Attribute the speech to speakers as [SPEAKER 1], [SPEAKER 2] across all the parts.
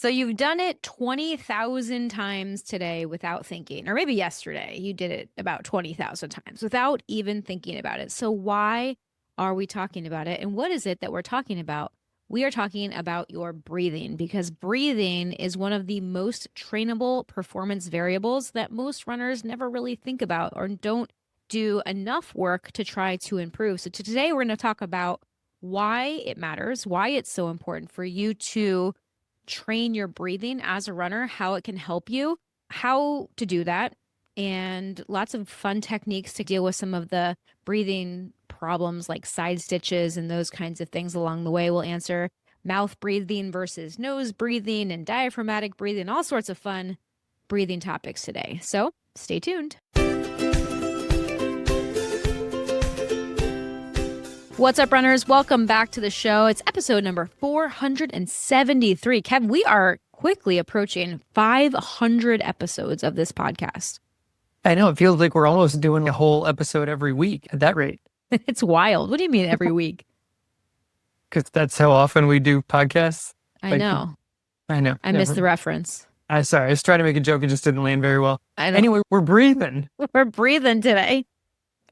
[SPEAKER 1] So you've done it 20,000 times today without thinking, or maybe yesterday you did it about 20,000 times without even thinking about it. So why are we talking about it? And what is it that we're talking about? We are talking about your breathing because breathing is one of the most trainable performance variables that most runners never really think about or don't do enough work to try to improve. So today we're going to talk about why it matters, why it's so important for you to train your breathing as a runner, how it can help you, how to do that, and lots of fun techniques to deal with some of the breathing problems like side stitches and those kinds of things along the way. We'll answer mouth breathing versus nose breathing and diaphragmatic breathing, all sorts of fun breathing topics today. So stay tuned. What's up, runners? Welcome back to the show. It's episode number 473. Kevin, we are quickly approaching 500 episodes of this podcast.
[SPEAKER 2] I know. It feels like we're almost doing a whole episode every week at that rate.
[SPEAKER 1] It's wild. What do you mean every week?
[SPEAKER 2] Because that's how often we do podcasts.
[SPEAKER 1] I know. I missed the reference.
[SPEAKER 2] Sorry. I was trying to make a joke. It just didn't land very well.
[SPEAKER 1] I know.
[SPEAKER 2] Anyway, we're breathing.
[SPEAKER 1] We're breathing today.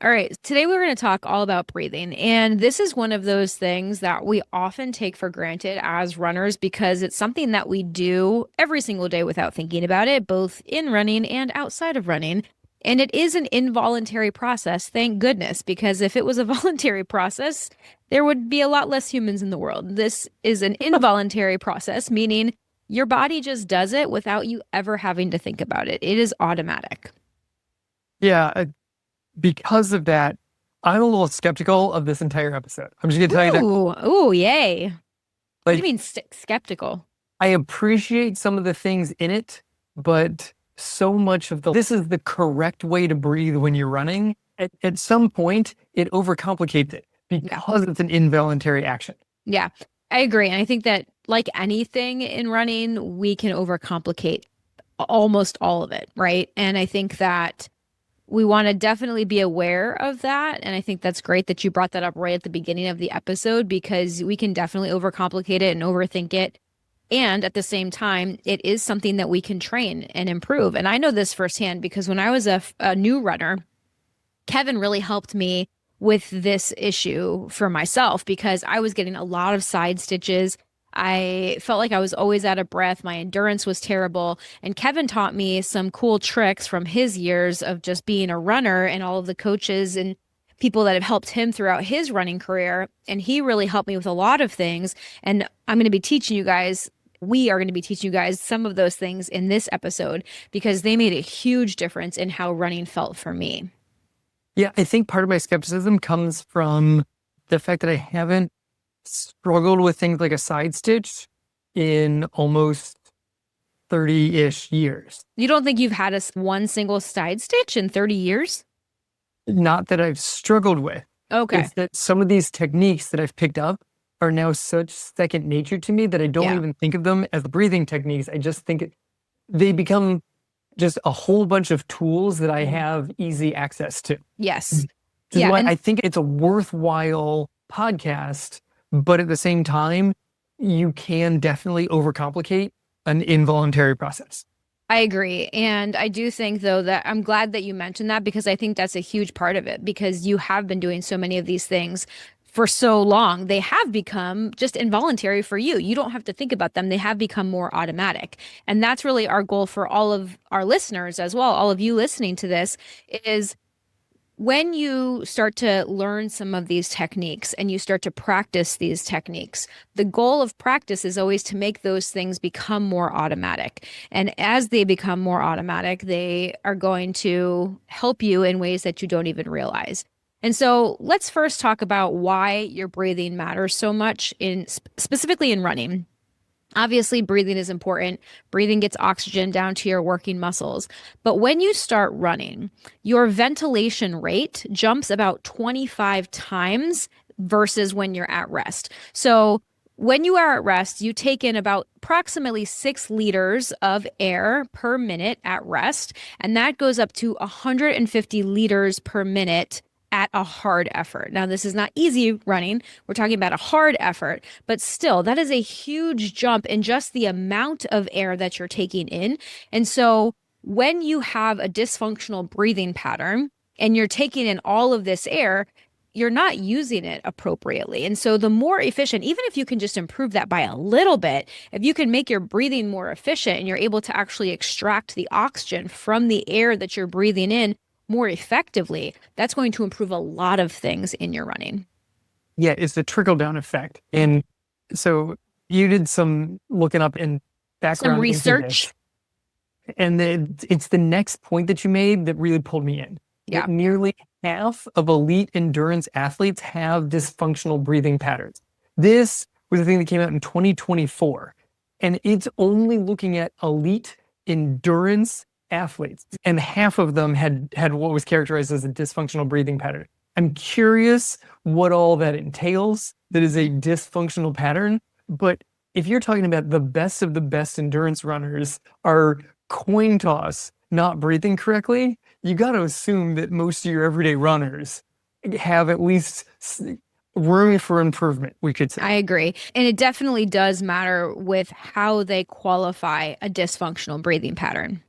[SPEAKER 1] All right. Today we're going to talk all about breathing. And this is one of those things that we often take for granted as runners because it's something that we do every single day without thinking about it, both in running and outside of running. And it is an involuntary process, thank goodness, because if it was a voluntary process, there would be a lot less humans in the world. This is an involuntary process, meaning your body just does it without you ever having to think about it. It is automatic.
[SPEAKER 2] Yeah. Because of that, I'm a little skeptical of this entire episode. I'm just going to tell you that.
[SPEAKER 1] Ooh, yay. What do
[SPEAKER 2] Like,
[SPEAKER 1] you mean skeptical?
[SPEAKER 2] I appreciate some of the things in it, but so much of this is the correct way to breathe when you're running. At some point, it overcomplicates it because it's an involuntary action.
[SPEAKER 1] Yeah, I agree. And I think that like anything in running, we can overcomplicate almost all of it, right? And I think that we want to definitely be aware of that. And I think that's great that you brought that up right at the beginning of the episode because we can definitely overcomplicate it and overthink it. And at the same time, it is something that we can train and improve. And I know this firsthand because when I was a new runner, Kevin really helped me with this issue for myself because I was getting a lot of side stitches. I felt like I was always out of breath. My endurance was terrible. And Kevin taught me some cool tricks from his years of just being a runner and all of the coaches and people that have helped him throughout his running career. And he really helped me with a lot of things. And I'm going to be teaching you guys, we are going to be teaching you guys some of those things in this episode because they made a huge difference in how running felt for me.
[SPEAKER 2] Yeah, I think part of my skepticism comes from the fact that I haven't struggled with things like a side stitch in almost 30-ish years.
[SPEAKER 1] You don't think you've had one single side stitch in 30 years?
[SPEAKER 2] Not that I've struggled with.
[SPEAKER 1] Okay.
[SPEAKER 2] It's that some of these techniques that I've picked up are now such second nature to me that I don't even think of them as breathing techniques. I just think they become just a whole bunch of tools that I have easy access to.
[SPEAKER 1] Yes.
[SPEAKER 2] Which is why I think it's a worthwhile podcast, but at the same time, you can definitely overcomplicate an involuntary process.
[SPEAKER 1] I agree. And I do think, though, that I'm glad that you mentioned that because I think that's a huge part of it because you have been doing so many of these things for so long. They have become just involuntary for you. You don't have to think about them. They have become more automatic. And that's really our goal for all of our listeners as well. All of you listening to this is when you start to learn some of these techniques and you start to practice these techniques, the goal of practice is always to make those things become more automatic. And as they become more automatic, they are going to help you in ways that you don't even realize. And so let's first talk about why your breathing matters so much specifically in running. Obviously, breathing is important. Breathing gets oxygen down to your working muscles. But when you start running, your ventilation rate jumps about 25 times versus when you're at rest. So when you are at rest, you take in about approximately 6 liters of air per minute at rest, and that goes up to 150 liters per minute at a hard effort. Now, this is not easy running. We're talking about a hard effort, but still, that is a huge jump in just the amount of air that you're taking in. And so, when you have a dysfunctional breathing pattern and you're taking in all of this air, you're not using it appropriately. And so the more efficient, even if you can just improve that by a little bit, if you can make your breathing more efficient and you're able to actually extract the oxygen from the air that you're breathing in more effectively, that's going to improve a lot of things in your running.
[SPEAKER 2] Yeah, it's the trickle down effect. And so you did some looking up and
[SPEAKER 1] Some
[SPEAKER 2] background into
[SPEAKER 1] research.
[SPEAKER 2] this. And it's the next point that you made that really pulled me in.
[SPEAKER 1] Yeah.
[SPEAKER 2] That nearly half of elite endurance athletes have dysfunctional breathing patterns. This was the thing that came out in 2024. And it's only looking at elite endurance athletes. And half of them had what was characterized as a dysfunctional breathing pattern. I'm curious what all that entails. That is a dysfunctional pattern. But if you're talking about the best of the best endurance runners are coin toss not breathing correctly, you got to assume that most of your everyday runners have at least room for improvement, we could say.
[SPEAKER 1] I agree. And it definitely does matter with how they qualify a dysfunctional breathing pattern.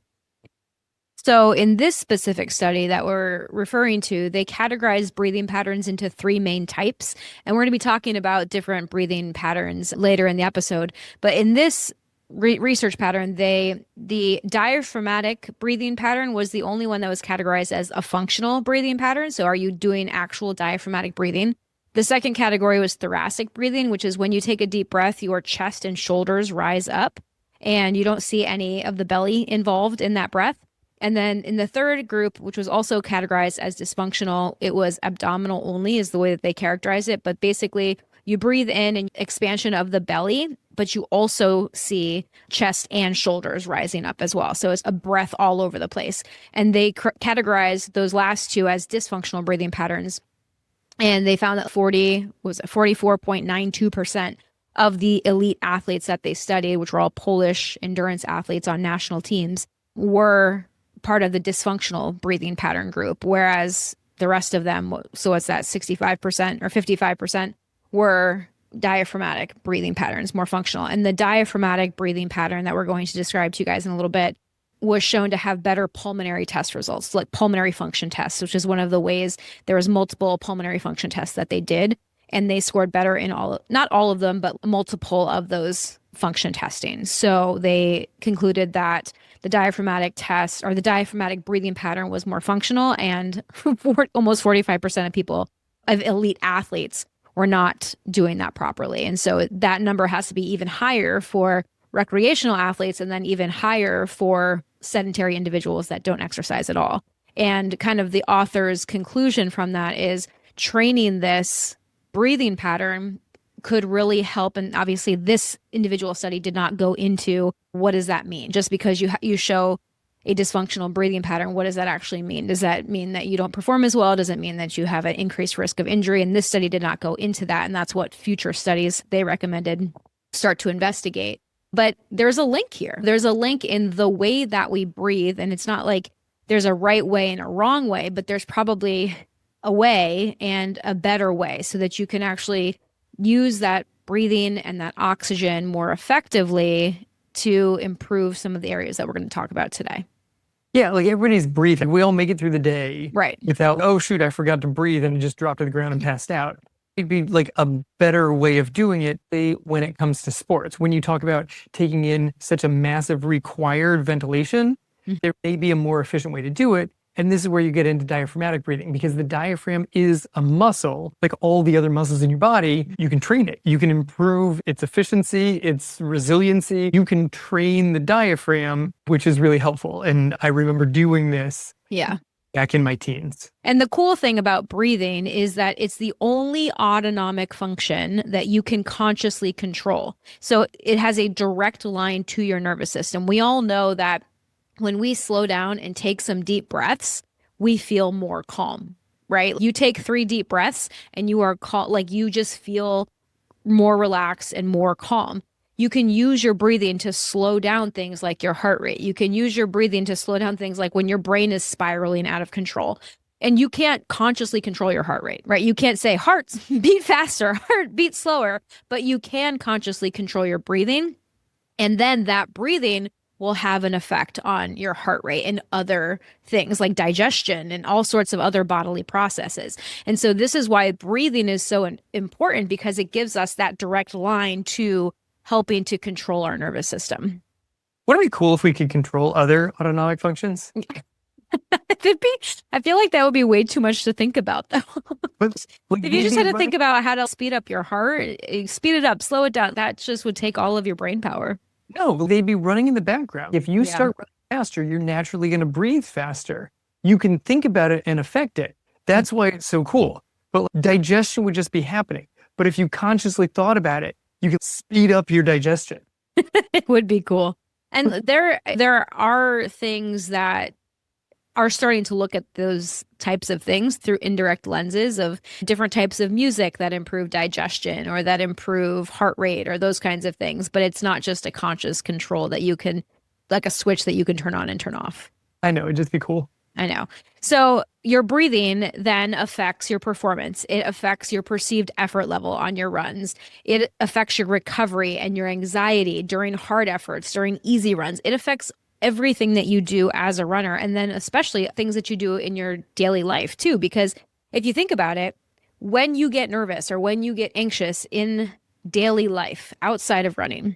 [SPEAKER 1] So, in this specific study that we're referring to, they categorized breathing patterns into three main types. And we're going to be talking about different breathing patterns later in the episode. But in this research pattern, the diaphragmatic breathing pattern was the only one that was categorized as a functional breathing pattern. So, are you doing actual diaphragmatic breathing? The second category was thoracic breathing, which is when you take a deep breath, your chest and shoulders rise up, and you don't see any of the belly involved in that breath. And then in the third group, which was also categorized as dysfunctional, it was abdominal only, is the way that they characterize it. But basically, you breathe in and expansion of the belly, but you also see chest and shoulders rising up as well. So it's a breath all over the place. And they categorize those last two as dysfunctional breathing patterns. And they found that 44.92% of the elite athletes that they studied, which were all Polish endurance athletes on national teams, were part of the dysfunctional breathing pattern group, whereas the rest of them, so it's that 65% or 55%, were diaphragmatic breathing patterns, more functional. And the diaphragmatic breathing pattern that we're going to describe to you guys in a little bit was shown to have better pulmonary test results, like pulmonary function tests, which is one of the ways there was multiple pulmonary function tests that they did. And they scored better in not all of them, but multiple of those function testing. So they concluded that the diaphragmatic test or the diaphragmatic breathing pattern was more functional, and almost 45% of people, of elite athletes, were not doing that properly. And so that number has to be even higher for recreational athletes, and then even higher for sedentary individuals that don't exercise at all. And kind of the author's conclusion from that is training this breathing pattern could really help. And obviously this individual study did not go into what does that mean. Just because you show a dysfunctional breathing pattern, what does that actually mean? Does that mean that you don't perform as well? Does it mean that you have an increased risk of injury? And this study did not go into that. And that's what future studies they recommended start to investigate. But there's a link here. There's a link in the way that we breathe. And it's not like there's a right way and a wrong way, but there's probably a way and a better way so that you can actually use that breathing and that oxygen more effectively to improve some of the areas that we're going to talk about today.
[SPEAKER 2] Yeah, like everybody's breathing. We all make it through the day
[SPEAKER 1] right
[SPEAKER 2] without, oh shoot, I forgot to breathe and just dropped to the ground and passed out. It'd be like a better way of doing it when it comes to sports. When you talk about taking in such a massive required ventilation, there may be a more efficient way to do it. And this is where you get into diaphragmatic breathing, because the diaphragm is a muscle, like all the other muscles in your body. You can train it. You can improve its efficiency, its resiliency. You can train the diaphragm, which is really helpful. And I remember doing this back in my teens.
[SPEAKER 1] And the cool thing about breathing is that it's the only autonomic function that you can consciously control. So it has a direct line to your nervous system. We all know that when we slow down and take some deep breaths, we feel more calm, right? You take 3 deep breaths and you are calm, like you just feel more relaxed and more calm. You can use your breathing to slow down things like your heart rate. You can use your breathing to slow down things like when your brain is spiraling out of control. And you can't consciously control your heart rate, right? You can't say heart beat faster, heart beat slower, but you can consciously control your breathing. And then that breathing will have an effect on your heart rate and other things like digestion and all sorts of other bodily processes. And so this is why breathing is so important, because it gives us that direct line to helping to control our nervous system.
[SPEAKER 2] Wouldn't it be cool if we could control other autonomic functions?
[SPEAKER 1] I feel like that would be way too much to think about, though.
[SPEAKER 2] But like
[SPEAKER 1] If you just
[SPEAKER 2] maybe
[SPEAKER 1] had to think about how to speed up your heart, speed it up, slow it down, that just would take all of your brain power.
[SPEAKER 2] no, they'd be running in the background. If you
[SPEAKER 1] Yeah.
[SPEAKER 2] start running faster, you're naturally going to breathe faster. You can think about it and affect it. That's why it's so cool. But like, digestion would just be happening. But if you consciously thought about it, you could speed up your digestion.
[SPEAKER 1] It would be cool. And there are things that are starting to look at those types of things through indirect lenses of different types of music that improve digestion or that improve heart rate or those kinds of things. But it's not just a conscious control that you can, like a switch that you can turn on and turn off.
[SPEAKER 2] I know, it'd just be cool.
[SPEAKER 1] I know. So your breathing then affects your performance. It affects your perceived effort level on your runs. It affects your recovery and your anxiety during hard efforts, during easy runs. It affects everything that you do as a runner, and then especially things that you do in your daily life too. Because if you think about it, when you get nervous or when you get anxious in daily life outside of running,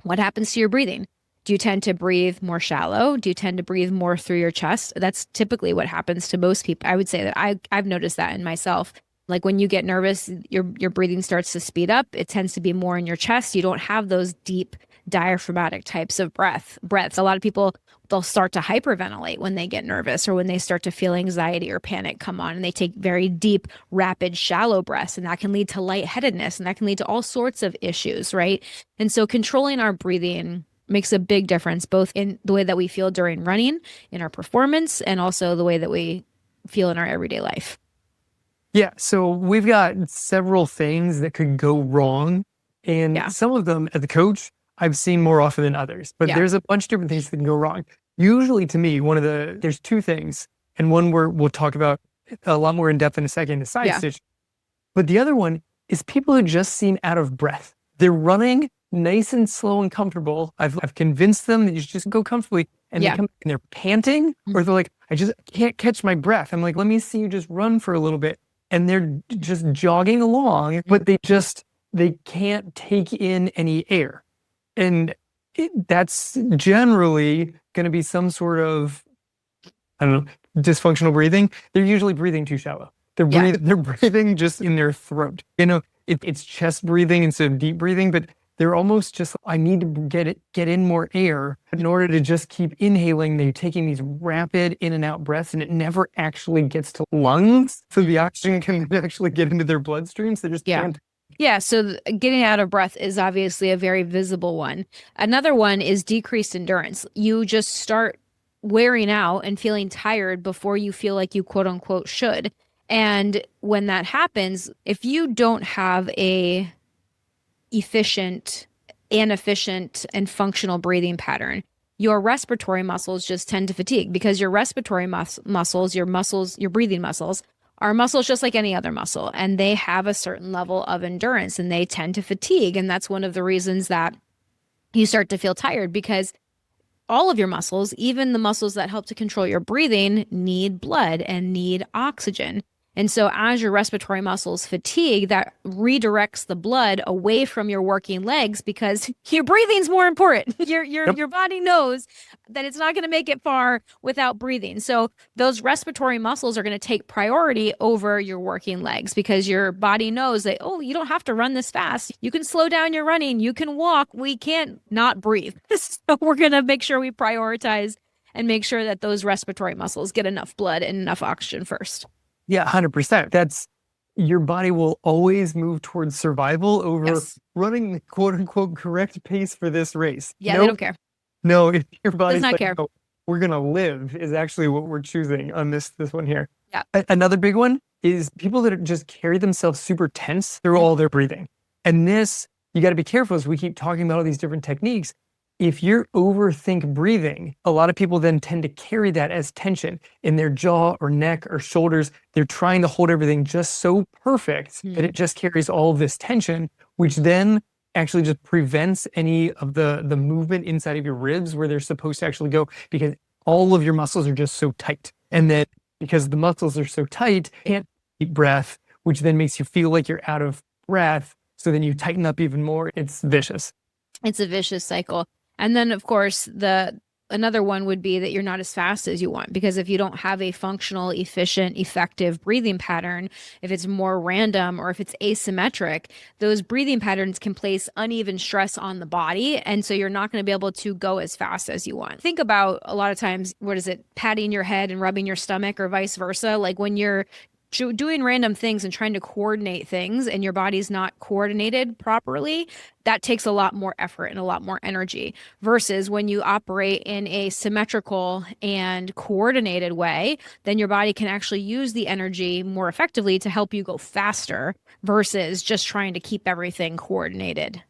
[SPEAKER 1] what happens to your breathing? Do you tend to breathe more shallow? Do you tend to breathe more through your chest? That's typically what happens to most people. I would say that I've noticed that in myself. Like when you get nervous, your breathing starts to speed up. It tends to be more in your chest. You don't have those deep diaphragmatic types of breaths. A lot of people, they'll start to hyperventilate when they get nervous or when they start to feel anxiety or panic come on, and they take very deep, rapid, shallow breaths, and that can lead to lightheadedness, and that can lead to all sorts of issues, right? And so controlling our breathing makes a big difference, both in the way that we feel during running, in our performance, and also the way that we feel in our everyday life.
[SPEAKER 2] Yeah, so we've got several things that could go wrong, and some of them as a coach, I've seen more often than others, but there's a bunch of different things that can go wrong. Usually to me, there's two things, and one we'll talk about a lot more in depth in a second, the side stitch. But the other one is people who just seem out of breath. They're running nice and slow and comfortable. I've convinced them that you should just go comfortably, and they come and they're panting, or they're like, I just can't catch my breath. I'm like, let me see you just run for a little bit. And they're just jogging along, but they can't take in any air. And that's generally going to be some sort of, I don't know, dysfunctional breathing. They're usually breathing too shallow. They're breathing just in their throat. You know, it's chest breathing instead of deep breathing, but they're almost just, I need to get in more air in order to just keep inhaling. They're taking these rapid in and out breaths, and it never actually gets to lungs. So the oxygen can actually get into their bloodstream. So they just can't.
[SPEAKER 1] Yeah, so getting out of breath is obviously a very visible one. Another one is decreased endurance. You just start wearing out and feeling tired before you feel like you quote unquote should. And when that happens, if you don't have a efficient and functional breathing pattern, your respiratory muscles just tend to fatigue, because your respiratory muscles, your breathing muscles, are muscles just like any other muscle, and they have a certain level of endurance, and they tend to fatigue. And that's one of the reasons that you start to feel tired, because all of your muscles, even the muscles that help to control your breathing, need blood and need oxygen. And so as your respiratory muscles fatigue, that redirects the blood away from your working legs, because your breathing's more important. Your body knows that it's not going to make it far without breathing. So those respiratory muscles are going to take priority over your working legs, because your body knows that, oh, you don't have to run this fast. You can slow down your running. You can walk. We can't not breathe. So we're going to make sure we prioritize and make sure that those respiratory muscles get enough blood and enough oxygen first.
[SPEAKER 2] Yeah, 100%. That's, your body will always move towards survival over running the quote unquote correct pace for this race.
[SPEAKER 1] Yeah, they don't care.
[SPEAKER 2] No, if your body's
[SPEAKER 1] Does not
[SPEAKER 2] like,
[SPEAKER 1] care.
[SPEAKER 2] "Oh, we're going to live," is actually what we're choosing on this one here.
[SPEAKER 1] Yeah.
[SPEAKER 2] Another big one is people that just carry themselves super tense through all their breathing. And this, you got to be careful, as we keep talking about all these different techniques. if you're overthink breathing, a lot of people then tend to carry that as tension in their jaw or neck or shoulders. They're trying to hold everything just so perfect that it just carries all of this tension, which then actually just prevents any of the movement inside of your ribs where they're supposed to actually go, because all of your muscles are just so tight. And then because the muscles are so tight, you can't deep breath, which then makes you feel like you're out of breath. So then you tighten up even more. It's vicious.
[SPEAKER 1] It's a vicious cycle. And then, of course, the another one would be that you're not as fast as you want, because if you don't have a functional, efficient, effective breathing pattern, if it's more random or if it's asymmetric, those breathing patterns can place uneven stress on the body. And so you're not going to be able to go as fast as you want. Think about a lot of times, what is it, patting your head and rubbing your stomach or vice versa. Like when you're doing random things and trying to coordinate things and your body's not coordinated properly, that takes a lot more effort and a lot more energy versus when you operate in a symmetrical and coordinated way, then your body can actually use the energy more effectively to help you go faster versus just trying to keep everything coordinated.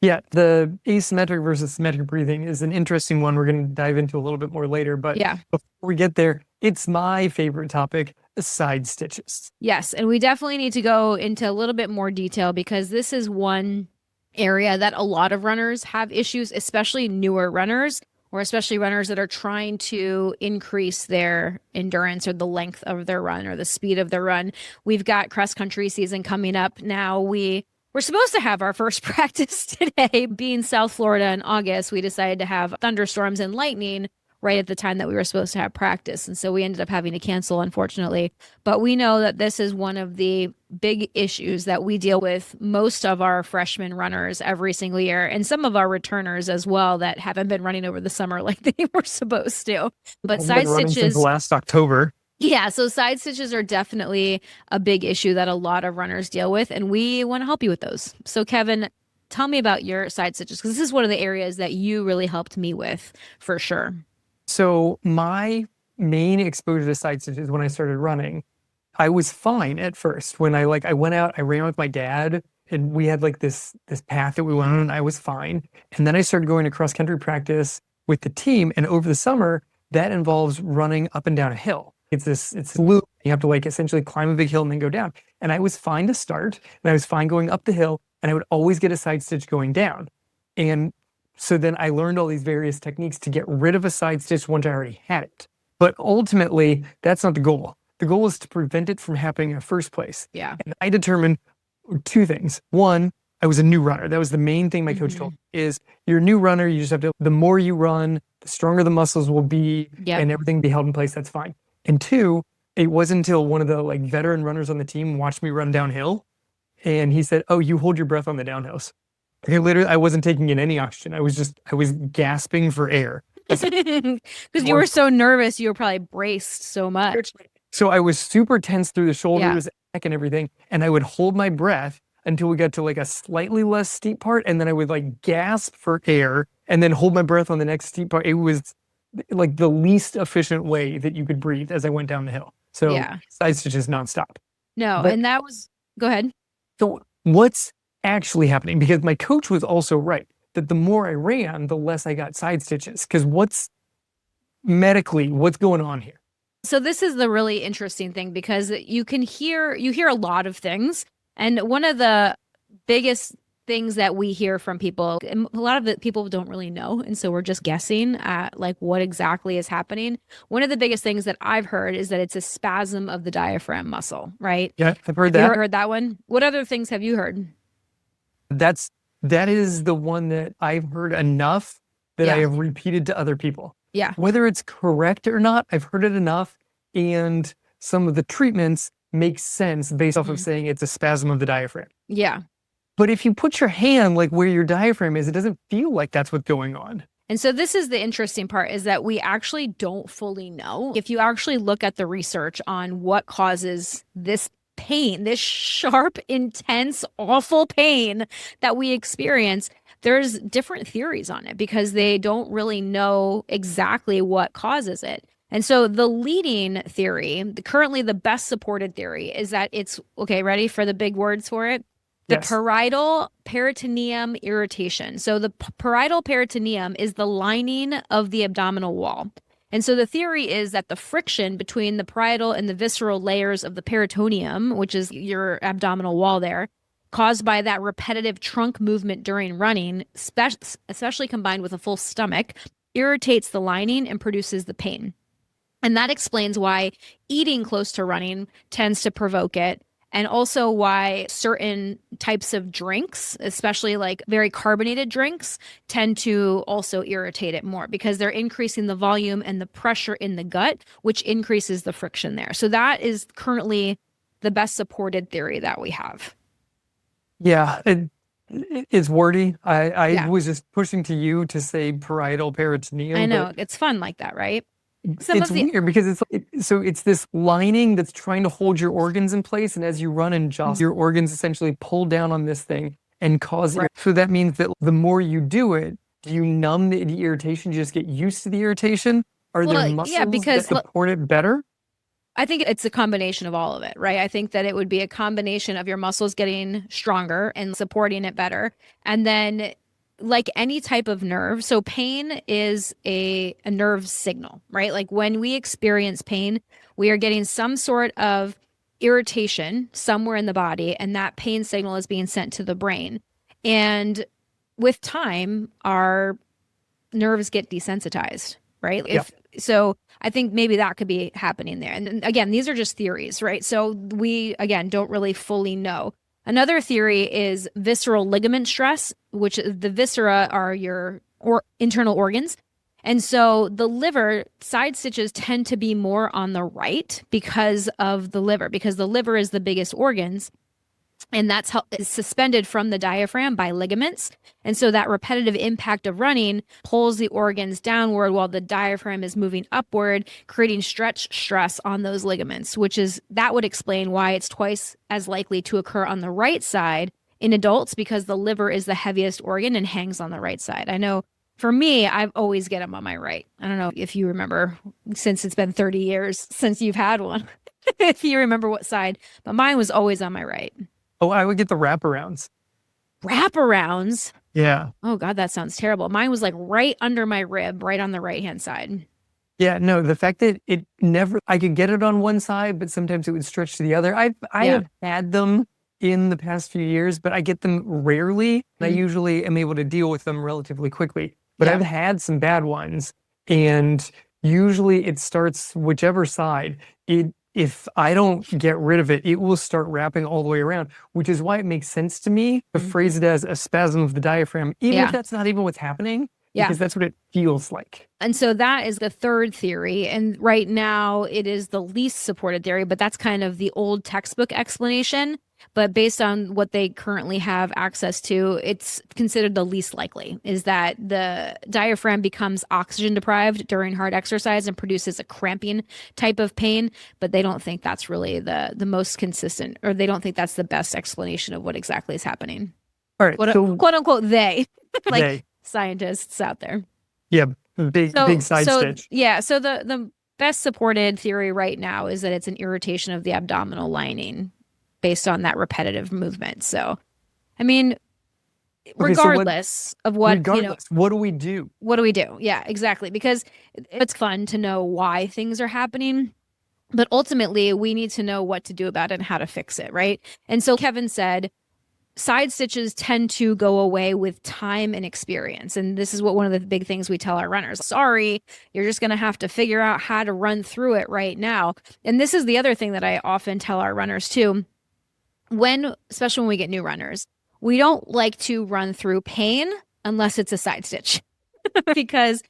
[SPEAKER 2] Yeah, the asymmetric versus symmetric breathing is an interesting one we're going to dive into a little bit more later. But
[SPEAKER 1] Yeah.
[SPEAKER 2] before we get there, it's my favorite topic, side stitches.
[SPEAKER 1] Yes, and we definitely need to go into a little bit more detail because this is one area that a lot of runners have issues, especially newer runners or especially runners that are trying to increase their endurance or the length of their run or the speed of their run. We've got cross country season coming up now. We're supposed to have our first practice today. Being South Florida in August, we decided to have thunderstorms and lightning right at the time that we were supposed to have practice. And so we ended up having to cancel, unfortunately. But we know that this is one of the big issues that we deal with most of our freshman runners every single year, and some of our returners as well that haven't been running over the summer like they were supposed to. But
[SPEAKER 2] I've
[SPEAKER 1] side
[SPEAKER 2] been running since
[SPEAKER 1] stitches,
[SPEAKER 2] last October.
[SPEAKER 1] yeah, so side stitches are definitely a big issue that a lot of runners deal with, and we want to help you with those. So, Kevin, tell me about your side stitches because this is one of the areas that you really helped me with for sure.
[SPEAKER 2] So my main exposure to side stitches when I started running, I was fine at first. When I went out, I ran with my dad and we had like this path that we went on and I was fine. And then I started going to cross country practice with the team. And over the summer, that involves running up and down a hill. It's a loop. You have to like essentially climb a big hill and then go down. And I was fine to start and I was fine going up the hill and I would always get a side stitch going down. And so then I learned all these various techniques to get rid of a side stitch once I already had it. But ultimately, that's not the goal. The goal is to prevent it from happening in the first place.
[SPEAKER 1] Yeah.
[SPEAKER 2] And I determined two things. One, I was a new runner. That was the main thing my coach told me is you're a new runner. You just have to, the more you run, the stronger the muscles will be and everything be held in place. That's fine. And two, it wasn't until one of the like veteran runners on the team watched me run downhill and he said, "Oh, you hold your breath on the downhills." Okay, literally, I wasn't taking in any oxygen. I was gasping for air.
[SPEAKER 1] Because you were so nervous, you were probably braced so much.
[SPEAKER 2] So I was super tense through the shoulders, neck, and everything. And I would hold my breath until we got to like a slightly less steep part. And then I would like gasp for air and then hold my breath on the next steep part. It was like the least efficient way that you could breathe as I went down the hill. So side stitches nonstop.
[SPEAKER 1] No,
[SPEAKER 2] But
[SPEAKER 1] and that was, go ahead.
[SPEAKER 2] so what's actually happening? Because my coach was also right that the more I ran, the less I got side stitches. Because what's going on here?
[SPEAKER 1] So this is the really interesting thing because you hear a lot of things. And one of the biggest things that we hear from people, and a lot of the people don't really know. And so we're just guessing at like what exactly is happening. One of the biggest things that I've heard is that it's a spasm of the diaphragm muscle, right?
[SPEAKER 2] Yeah, I've heard
[SPEAKER 1] Have
[SPEAKER 2] that.
[SPEAKER 1] you heard that one? What other things have you heard?
[SPEAKER 2] That is the one that I've heard enough that I have repeated to other people.
[SPEAKER 1] Yeah.
[SPEAKER 2] Whether it's correct or not, I've heard it enough. And some of the treatments make sense based off of saying it's a spasm of the diaphragm.
[SPEAKER 1] Yeah.
[SPEAKER 2] But if you put your hand like where your diaphragm is, it doesn't feel like that's what's going on.
[SPEAKER 1] And so this is the interesting part is that we actually don't fully know. If you actually look at the research on what causes this pain, this sharp, intense, awful pain that we experience, there's different theories on it because they don't really know exactly what causes it. And so the leading theory, currently the best supported theory, is that it's, okay, ready for the big words for it? The
[SPEAKER 2] Yes.
[SPEAKER 1] parietal peritoneum irritation. So the parietal peritoneum is the lining of the abdominal wall. And so the theory is that the friction between the parietal and the visceral layers of the peritoneum, which is your abdominal wall there, caused by that repetitive trunk movement during running, especially combined with a full stomach, irritates the lining and produces the pain. And that explains why eating close to running tends to provoke it. And also why certain types of drinks, especially like very carbonated drinks, tend to also irritate it more because they're increasing the volume and the pressure in the gut, which increases the friction there. So that is currently the best supported theory that we have.
[SPEAKER 2] Yeah, it's wordy. I
[SPEAKER 1] Yeah,
[SPEAKER 2] was just pushing to you to say parietal
[SPEAKER 1] I
[SPEAKER 2] peritoneum, but
[SPEAKER 1] know. It's fun like that, right? Some
[SPEAKER 2] it's
[SPEAKER 1] of the,
[SPEAKER 2] weird because so it's this lining that's trying to hold your organs in place, and as you run and jostle, your organs essentially pull down on this thing and cause
[SPEAKER 1] right.
[SPEAKER 2] so that means that the more you do it, do you numb the irritation, you just get used to the irritation? Are there
[SPEAKER 1] Well, yeah,
[SPEAKER 2] muscles that
[SPEAKER 1] because
[SPEAKER 2] support it better?
[SPEAKER 1] I think it's a combination of all of it, right? I think that it would be a combination of your muscles getting stronger and supporting it better. And then, like any type of nerve, so pain is a nerve signal, right? Like when we experience pain, we are getting some sort of irritation somewhere in the body, and that pain signal is being sent to the brain. And with time, our nerves get desensitized, right?
[SPEAKER 2] Yeah.
[SPEAKER 1] If so, I think maybe that could be happening there. And again, these are just theories, right? So we again don't really fully know. Another theory is visceral ligament stress, which the viscera are your internal organs. And so the liver side stitches tend to be more on the right because of the liver, because the liver is the biggest organs and that's how it's suspended from the diaphragm by ligaments. And so that repetitive impact of running pulls the organs downward while the diaphragm is moving upward, creating stretch stress on those ligaments, which is that would explain why it's twice as likely to occur on the right side in adults because the liver is the heaviest organ and hangs on the right side. I know for me, I always get them on my right. I don't know if you remember since it's been 30 years since you've had one, if you remember what side, but mine was always on my right.
[SPEAKER 2] Oh, I would get the wraparounds.
[SPEAKER 1] Wraparounds.
[SPEAKER 2] Yeah.
[SPEAKER 1] Oh God, that sounds terrible. Mine was like right under my rib, right on the right hand side.
[SPEAKER 2] Yeah, no, the fact that it never, I could get it on one side, but sometimes it would stretch to the other. I
[SPEAKER 1] Yeah.
[SPEAKER 2] have had them in the past few years, but I get them rarely. I
[SPEAKER 1] Mhm.
[SPEAKER 2] usually am able to deal with them relatively quickly. But
[SPEAKER 1] Yeah.
[SPEAKER 2] I've had some bad ones, and usually it starts whichever side. If I don't get rid of it, it will start wrapping all the way around, which is why it makes sense to me to
[SPEAKER 1] Mhm.
[SPEAKER 2] phrase it as a spasm of the diaphragm, even if
[SPEAKER 1] Yeah.
[SPEAKER 2] that's not even what's happening,
[SPEAKER 1] Yeah.
[SPEAKER 2] because that's what it feels like.
[SPEAKER 1] And so that is the third theory. And right now it is the least supported theory, but that's kind of the old textbook explanation. But based on what they currently have access to, it's considered the least likely is that the diaphragm becomes oxygen deprived during hard exercise and produces a cramping type of pain. But they don't think that's really the most consistent, or they don't think that's the best explanation of what exactly is happening.
[SPEAKER 2] All right, so
[SPEAKER 1] Quote unquote, they, like
[SPEAKER 2] they,
[SPEAKER 1] scientists out there.
[SPEAKER 2] yeah, big side
[SPEAKER 1] So
[SPEAKER 2] stitch.
[SPEAKER 1] yeah, so the best supported theory right now is that it's an irritation of the abdominal lining based on that repetitive movement. So, I mean,
[SPEAKER 2] Okay, so
[SPEAKER 1] regardless of
[SPEAKER 2] regardless, what do we do?
[SPEAKER 1] what do we do? Yeah, exactly. Because it's fun to know why things are happening, but ultimately we need to know what to do about it and how to fix it, right? And so Kevin said side stitches tend to go away with time and experience. And this is what one of the big things we tell our runners. Sorry, you're just going to have to figure out how to run through it right now. And this is the other thing that I often tell our runners too. Especially when we get new runners, we don't like to run through pain unless it's a side stitch because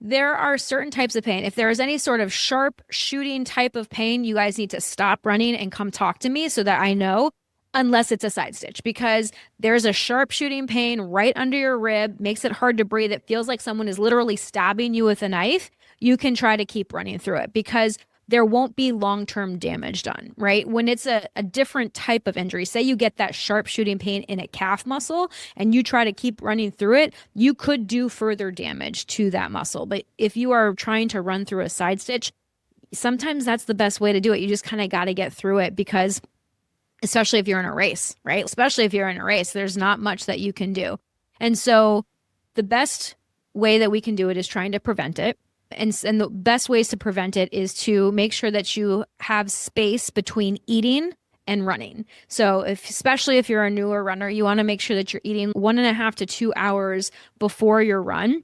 [SPEAKER 1] there are certain types of pain. If there is any sort of sharp shooting type of pain, you guys need to stop running and come talk to me so that I know, unless it's a side stitch, because there's a sharp shooting pain right under your rib, makes it hard to breathe. It feels like someone is literally stabbing you with a knife. You can try to keep running through it because there won't be long-term damage done, right? When it's a different type of injury, say you get that sharp shooting pain in a calf muscle and you try to keep running through it, you could do further damage to that muscle. But if you are trying to run through a side stitch, sometimes that's the best way to do it. You just kind of got to get through it because especially if you're in a race, right? Especially if you're in a race, there's not much that you can do. And so the best way that we can do it is trying to prevent it. And the best ways to prevent it is to make sure that you have space between eating and running. So especially if you're a newer runner, you want to make sure that you're eating 1.5 to 2 hours before your run,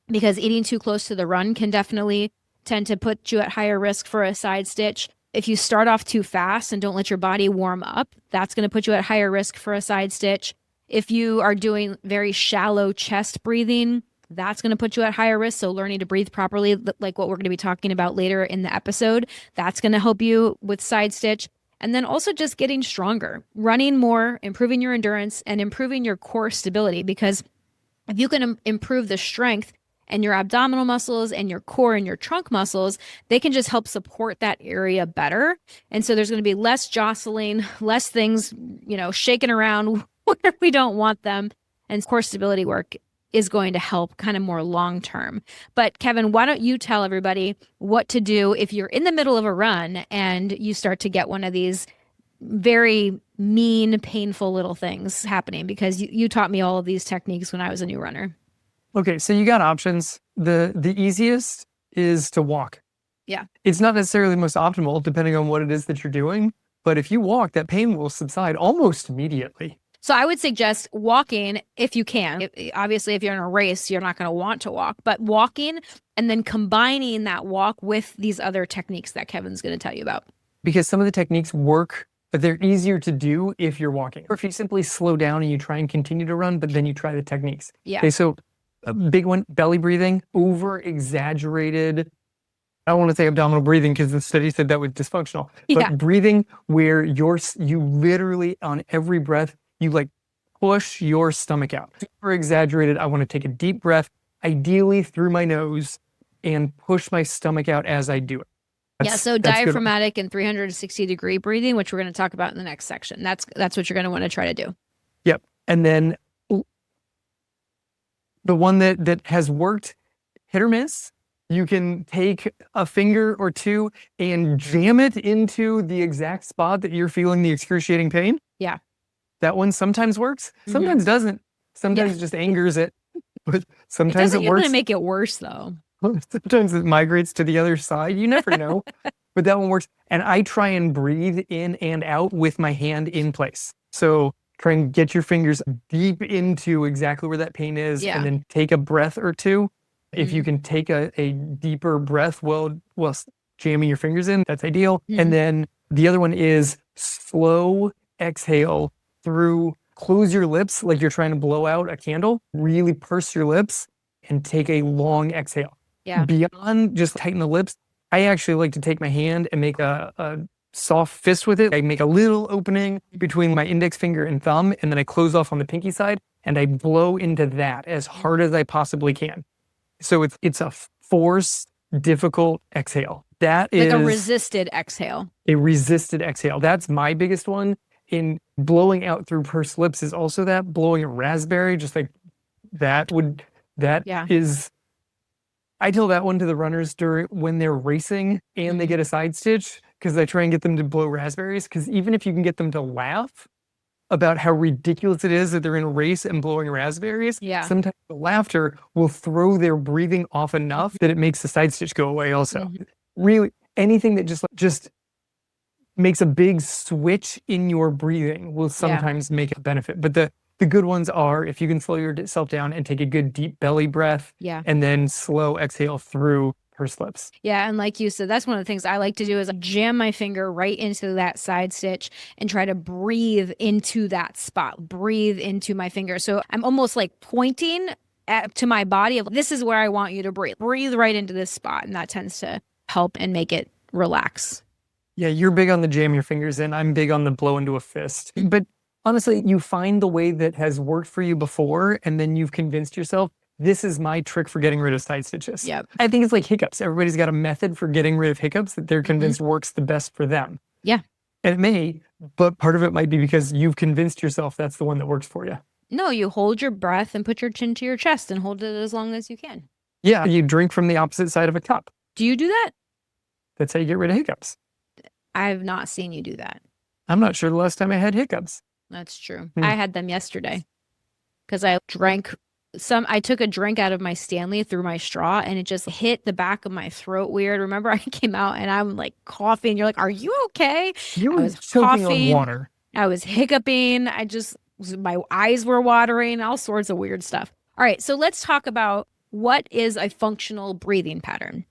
[SPEAKER 1] because eating too close to the run can definitely tend to put you at higher risk for a side stitch. If you start off too fast and don't let your body warm up, that's going to put you at higher risk for a side stitch. If you are doing very shallow chest breathing, that's going to put you at higher risk. So learning to breathe properly, like what we're going to be talking about later in the episode, that's going to help you with side stitch. And then also just getting stronger, running more, improving your endurance, and improving your core stability. Because if you can improve the strength and your abdominal muscles and your core and your trunk muscles, they can just help support that area better. And so there's going to be less jostling, less things, shaking around where we don't want them. And core stability work is going to help kind of more long term. But Kevin, why don't you tell everybody what to do if you're in the middle of a run and you start to get one of these very mean, painful little things happening? Because you taught me all of these techniques when I was a new runner.
[SPEAKER 2] Okay, so you got options. The easiest is to walk.
[SPEAKER 1] Yeah.
[SPEAKER 2] It's not necessarily the most optimal depending on what it is that you're doing, but if you walk, that pain will subside almost immediately.
[SPEAKER 1] So I would suggest walking if you can. Obviously, if you're in a race, you're not going to want to walk, but walking and then combining that walk with these other techniques that Kevin's going to tell you about.
[SPEAKER 2] Because some of the techniques work, but they're easier to do if you're walking. Or if you simply slow down and you try and continue to run, but then you try the techniques.
[SPEAKER 1] Yeah.
[SPEAKER 2] Okay, so a big one, belly breathing, over-exaggerated. I don't want to say abdominal breathing because the study said that was dysfunctional.
[SPEAKER 1] Yeah.
[SPEAKER 2] But breathing where you literally on every breath, you like push your stomach out. Super exaggerated. I want to take a deep breath, ideally through my nose, and push my stomach out as I do it.
[SPEAKER 1] So diaphragmatic and 360-degree breathing, which we're going to talk about in the next section. That's what you're going to want to try to do.
[SPEAKER 2] Yep. And then the one that has worked, hit or miss, you can take a finger or two and jam it into the exact spot that you're feeling the excruciating pain.
[SPEAKER 1] Yeah.
[SPEAKER 2] That one sometimes works, sometimes doesn't. Sometimes it just angers it, but sometimes it works.
[SPEAKER 1] It's going to make it worse, though.
[SPEAKER 2] Sometimes it migrates to the other side. You never know, but that one works. And I try and breathe in and out with my hand in place. So try and get your fingers deep into exactly where that pain is, and then take a breath or two. If you can take a deeper breath while jamming your fingers in, that's ideal. And then the other one is slow exhale through, close your lips like you're trying to blow out a candle, really purse your lips and take a long exhale.
[SPEAKER 1] Yeah.
[SPEAKER 2] Beyond just tighten the lips, I actually like to take my hand and make a soft fist with it. I make a little opening between my index finger and thumb, and then I close off on the pinky side and I blow into that as hard as I possibly can. So it's a forced, difficult exhale. That is
[SPEAKER 1] like a resisted exhale.
[SPEAKER 2] A resisted exhale. That's my biggest one. In blowing out through pursed lips is also that. Blowing a raspberry, just like that is. I tell that one to the runners when they're racing and they get a side stitch, because I try and get them to blow raspberries. Because even if you can get them to laugh about how ridiculous it is that they're in a race and blowing raspberries, sometimes the laughter will throw their breathing off enough that it makes the side stitch go away also. Really, anything that just makes a big switch in your breathing will sometimes make a benefit. But the good ones are if you can slow yourself down and take a good deep belly breath, and then slow exhale through pursed lips.
[SPEAKER 1] Yeah, and like you said, that's one of the things I like to do is jam my finger right into that side stitch and try to breathe into that spot, breathe into my finger. So I'm almost like pointing to my body of, this is where I want you to breathe. Breathe right into this spot, and that tends to help and make it relax.
[SPEAKER 2] Yeah, you're big on the jam your fingers in. I'm big on the blow into a fist. But honestly, you find the way that has worked for you before, and then you've convinced yourself, this is my trick for getting rid of side stitches.
[SPEAKER 1] Yep.
[SPEAKER 2] I think it's like hiccups. Everybody's got a method for getting rid of hiccups that they're convinced works the best for them.
[SPEAKER 1] Yeah.
[SPEAKER 2] And it may, but part of it might be because you've convinced yourself that's the one that works for you.
[SPEAKER 1] No, you hold your breath and put your chin to your chest and hold it as long as you can.
[SPEAKER 2] Yeah, you drink from the opposite side of a cup.
[SPEAKER 1] Do you do that?
[SPEAKER 2] That's how you get rid of hiccups.
[SPEAKER 1] I've not seen you do that.
[SPEAKER 2] I'm not sure the last time I had hiccups.
[SPEAKER 1] That's true.
[SPEAKER 2] Hmm.
[SPEAKER 1] I had them yesterday because I took a drink out of my Stanley through my straw and it just hit the back of my throat weird. Remember, I came out and I'm like coughing. You're like, "Are you okay?"
[SPEAKER 2] You
[SPEAKER 1] I
[SPEAKER 2] were
[SPEAKER 1] was
[SPEAKER 2] choking on
[SPEAKER 1] coughing.
[SPEAKER 2] water.
[SPEAKER 1] I was hiccuping. My eyes were watering, all sorts of weird stuff. All right, so let's talk about what is a functional breathing pattern.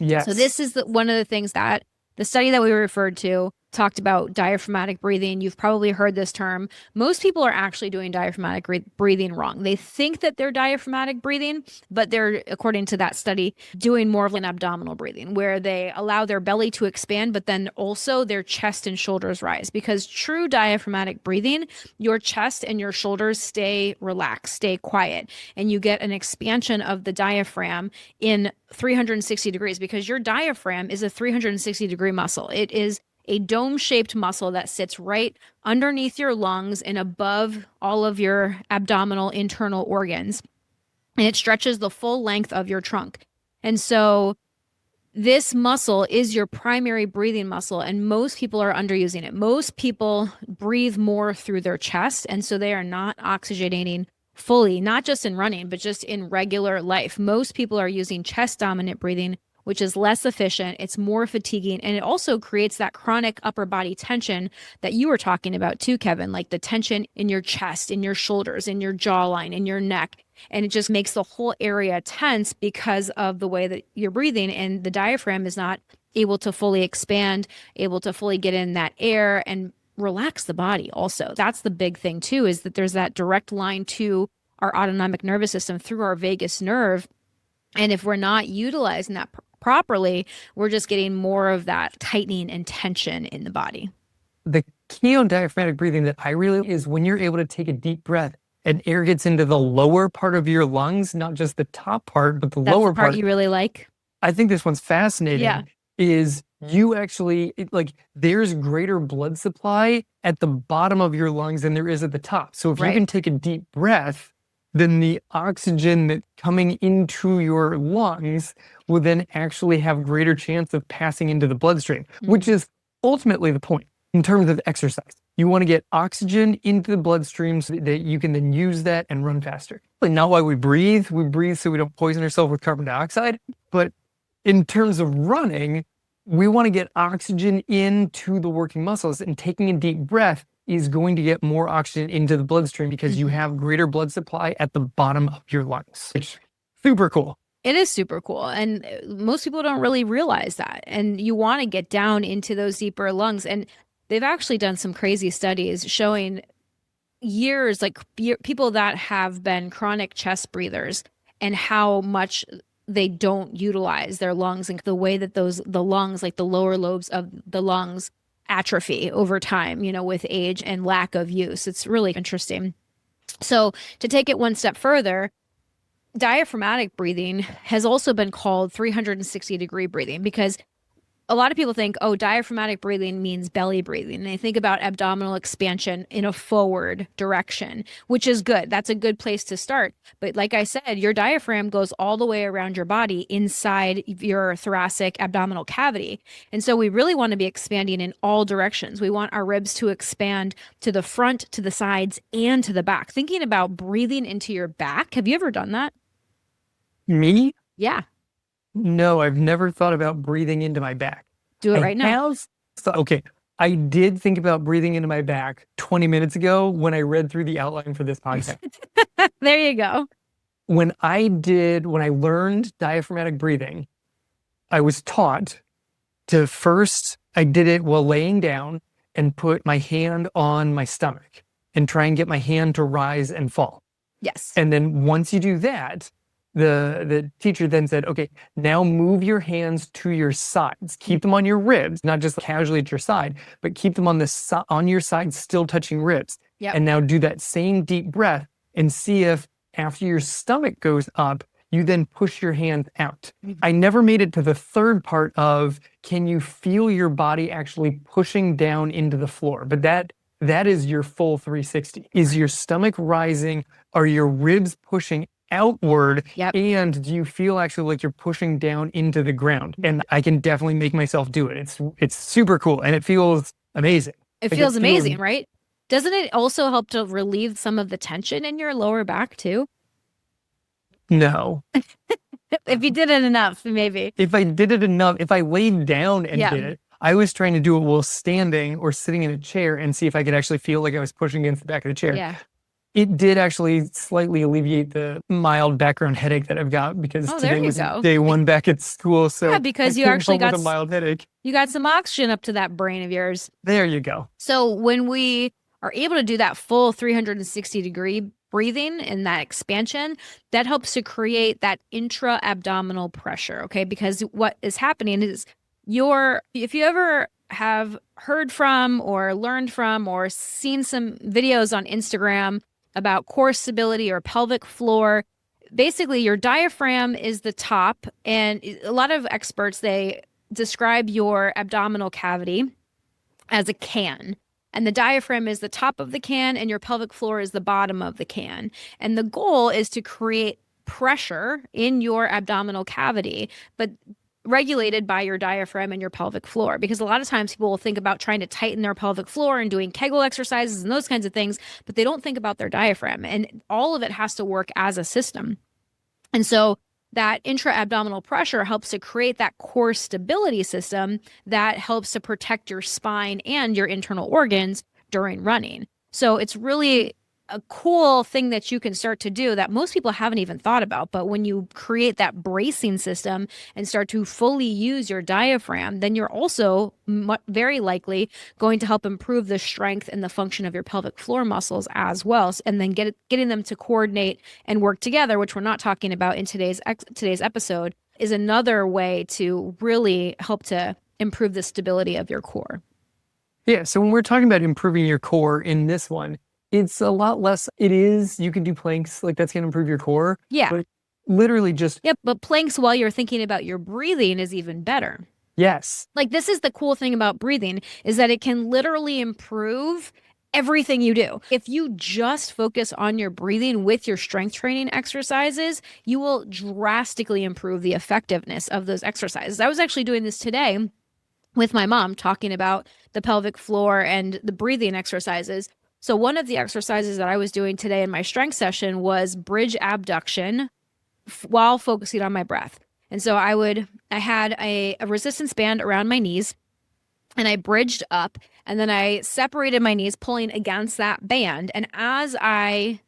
[SPEAKER 1] So
[SPEAKER 2] Yes.
[SPEAKER 1] this is one of the things that the study that we referred to talked about diaphragmatic breathing. You've probably heard this term. Most people are actually doing diaphragmatic breathing wrong. They think that they're diaphragmatic breathing, but they're, according to that study, doing more of an abdominal breathing where they allow their belly to expand, but then also their chest and shoulders rise. Because true diaphragmatic breathing, your chest and your shoulders stay relaxed, stay quiet, and you get an expansion of the diaphragm in 360 degrees because your diaphragm is a 360-degree muscle. It is a dome-shaped muscle that sits right underneath your lungs and above all of your abdominal internal organs. And it stretches the full length of your trunk. And so this muscle is your primary breathing muscle, and most people are underusing it. Most people breathe more through their chest, and so they are not oxygenating fully, not just in running, but just in regular life. Most people are using chest dominant breathing, which is less efficient, it's more fatiguing, and it also creates that chronic upper body tension that you were talking about too, Kevin, like the tension in your chest, in your shoulders, in your jawline, in your neck. And it just makes the whole area tense because of the way that you're breathing, and the diaphragm is not able to fully expand, able to fully get in that air and relax the body also. That's the big thing too, is that there's that direct line to our autonomic nervous system through our vagus nerve. And if we're not utilizing that properly, we're just getting more of that tightening and tension in the body.
[SPEAKER 2] The key on diaphragmatic breathing that I really is when you're able to take a deep breath and air gets into the lower part of your lungs, not just the top part, but the
[SPEAKER 1] That's the
[SPEAKER 2] lower
[SPEAKER 1] part
[SPEAKER 2] part.
[SPEAKER 1] you really like?
[SPEAKER 2] I think this one's
[SPEAKER 1] Yeah,
[SPEAKER 2] fascinating is you actually like there's greater blood supply at the bottom of your lungs than there is at the top. So if you
[SPEAKER 1] right.
[SPEAKER 2] can take a deep breath, then the oxygen that coming into your lungs will then actually have greater chance of passing into the bloodstream, which
[SPEAKER 1] Mhm.
[SPEAKER 2] is ultimately the point in terms of exercise. You want to get oxygen into the bloodstream so that you can then use that and run faster. Like not why we breathe. We breathe so we don't poison ourselves with carbon dioxide, but in terms of running, we want to get oxygen into the working muscles, and taking a deep breath is going to get more oxygen into the bloodstream because you
[SPEAKER 1] Mhm.
[SPEAKER 2] have greater blood supply at the bottom of your lungs. Which super cool.
[SPEAKER 1] It is super cool. And most people don't really realize that. And you want to get down into those deeper lungs. And they've actually done some crazy studies showing people that have been chronic chest breathers and how much they don't utilize their lungs and the way that the lungs, like the lower lobes of the lungs, atrophy over time, with age and lack of use. It's really interesting. So to take it one step further, diaphragmatic breathing has also been called 360-degree breathing because a lot of people think, oh, diaphragmatic breathing means belly breathing. And they think about abdominal expansion in a forward direction, which is good. That's a good place to start. But like I said, your diaphragm goes all the way around your body inside your thoracic abdominal cavity. And so we really want to be expanding in all directions. We want our ribs to expand to the front, to the sides, and to the back. Thinking about breathing into your back. Have you ever done that?
[SPEAKER 2] Me?
[SPEAKER 1] Yeah,
[SPEAKER 2] No, I've never thought about breathing into my back.
[SPEAKER 1] do it
[SPEAKER 2] I
[SPEAKER 1] right now.
[SPEAKER 2] have okay. I did think about breathing into my back 20 minutes ago when I read through the outline for this podcast.
[SPEAKER 1] There you go.
[SPEAKER 2] When I learned diaphragmatic breathing, I was taught to first, I did it while laying down and put my hand on my stomach and try and get my hand to rise and fall.
[SPEAKER 1] Yes.
[SPEAKER 2] And then once you do that, the teacher then said, okay, now move your hands to your sides. Keep them on your ribs, not just casually at your side, but keep them on your side, still touching ribs.
[SPEAKER 1] Yep.
[SPEAKER 2] And now do that same deep breath and see if after your stomach goes up, you then push your hands out. I never made it to the third part of can you feel your body actually pushing down into the floor? But that is your full 360. Is your stomach rising? Are your ribs pushing outward?
[SPEAKER 1] Yep.
[SPEAKER 2] And do you feel actually like you're pushing down into the ground? And I can definitely make myself do it. It's super cool and it feels amazing.
[SPEAKER 1] It
[SPEAKER 2] Like it
[SPEAKER 1] feels
[SPEAKER 2] feels
[SPEAKER 1] amazing, right? Doesn't it also help to relieve some of the tension in your lower back too?
[SPEAKER 2] no.
[SPEAKER 1] If you did it enough, maybe.
[SPEAKER 2] If I did it enough, if I laid down and
[SPEAKER 1] Yeah.
[SPEAKER 2] did it, I was trying to do it while standing or sitting in a chair and see if I could actually feel like I was pushing against the back of the chair.
[SPEAKER 1] Yeah.
[SPEAKER 2] It did actually slightly alleviate the mild background headache that I've got because
[SPEAKER 1] Oh, there
[SPEAKER 2] today
[SPEAKER 1] you
[SPEAKER 2] was
[SPEAKER 1] go.
[SPEAKER 2] day one back at school.
[SPEAKER 1] Yeah,
[SPEAKER 2] So I
[SPEAKER 1] because you
[SPEAKER 2] came
[SPEAKER 1] actually
[SPEAKER 2] home with a mild headache.
[SPEAKER 1] you got some oxygen up to that brain of yours.
[SPEAKER 2] There you go.
[SPEAKER 1] So when we are able to do that full 360-degree breathing and that expansion, that helps to create that intra-abdominal pressure, okay? Because what is happening is if you ever have heard from or learned from or seen some videos on Instagram about core stability or pelvic floor, basically your diaphragm is the top, and a lot of experts, they describe your abdominal cavity as a can. And the diaphragm is the top of the can, and your pelvic floor is the bottom of the can. And the goal is to create pressure in your abdominal cavity, but regulated by your diaphragm and your pelvic floor. Because a lot of times people will think about trying to tighten their pelvic floor and doing Kegel exercises and those kinds of things, but they don't think about their diaphragm. And all of it has to work as a system. And so that intra-abdominal pressure helps to create that core stability system that helps to protect your spine and your internal organs during running. So it's really a cool thing that you can start to do that most people haven't even thought about. But when you create that bracing system and start to fully use your diaphragm, then you're also very likely going to help improve the strength and the function of your pelvic floor muscles as well. And then getting them to coordinate and work together, which we're not talking about in today's episode, is another way to really help to improve the stability of your core.
[SPEAKER 2] Yeah. So when we're talking about improving your core in this one, it's a lot less. You can do planks, like that's going to improve your core.
[SPEAKER 1] Yeah.
[SPEAKER 2] But literally just.
[SPEAKER 1] Yep. But planks while you're thinking about your breathing is even better.
[SPEAKER 2] Yes.
[SPEAKER 1] Like this is the cool thing about breathing is that it can literally improve everything you do. If you just focus on your breathing with your strength training exercises, you will drastically improve the effectiveness of those exercises. I was actually doing this today with my mom, talking about the pelvic floor and the breathing exercises. So one of the exercises that I was doing today in my strength session was bridge abduction while focusing on my breath. And so I had a resistance band around my knees, and I bridged up, and then I separated my knees, pulling against that band. And as I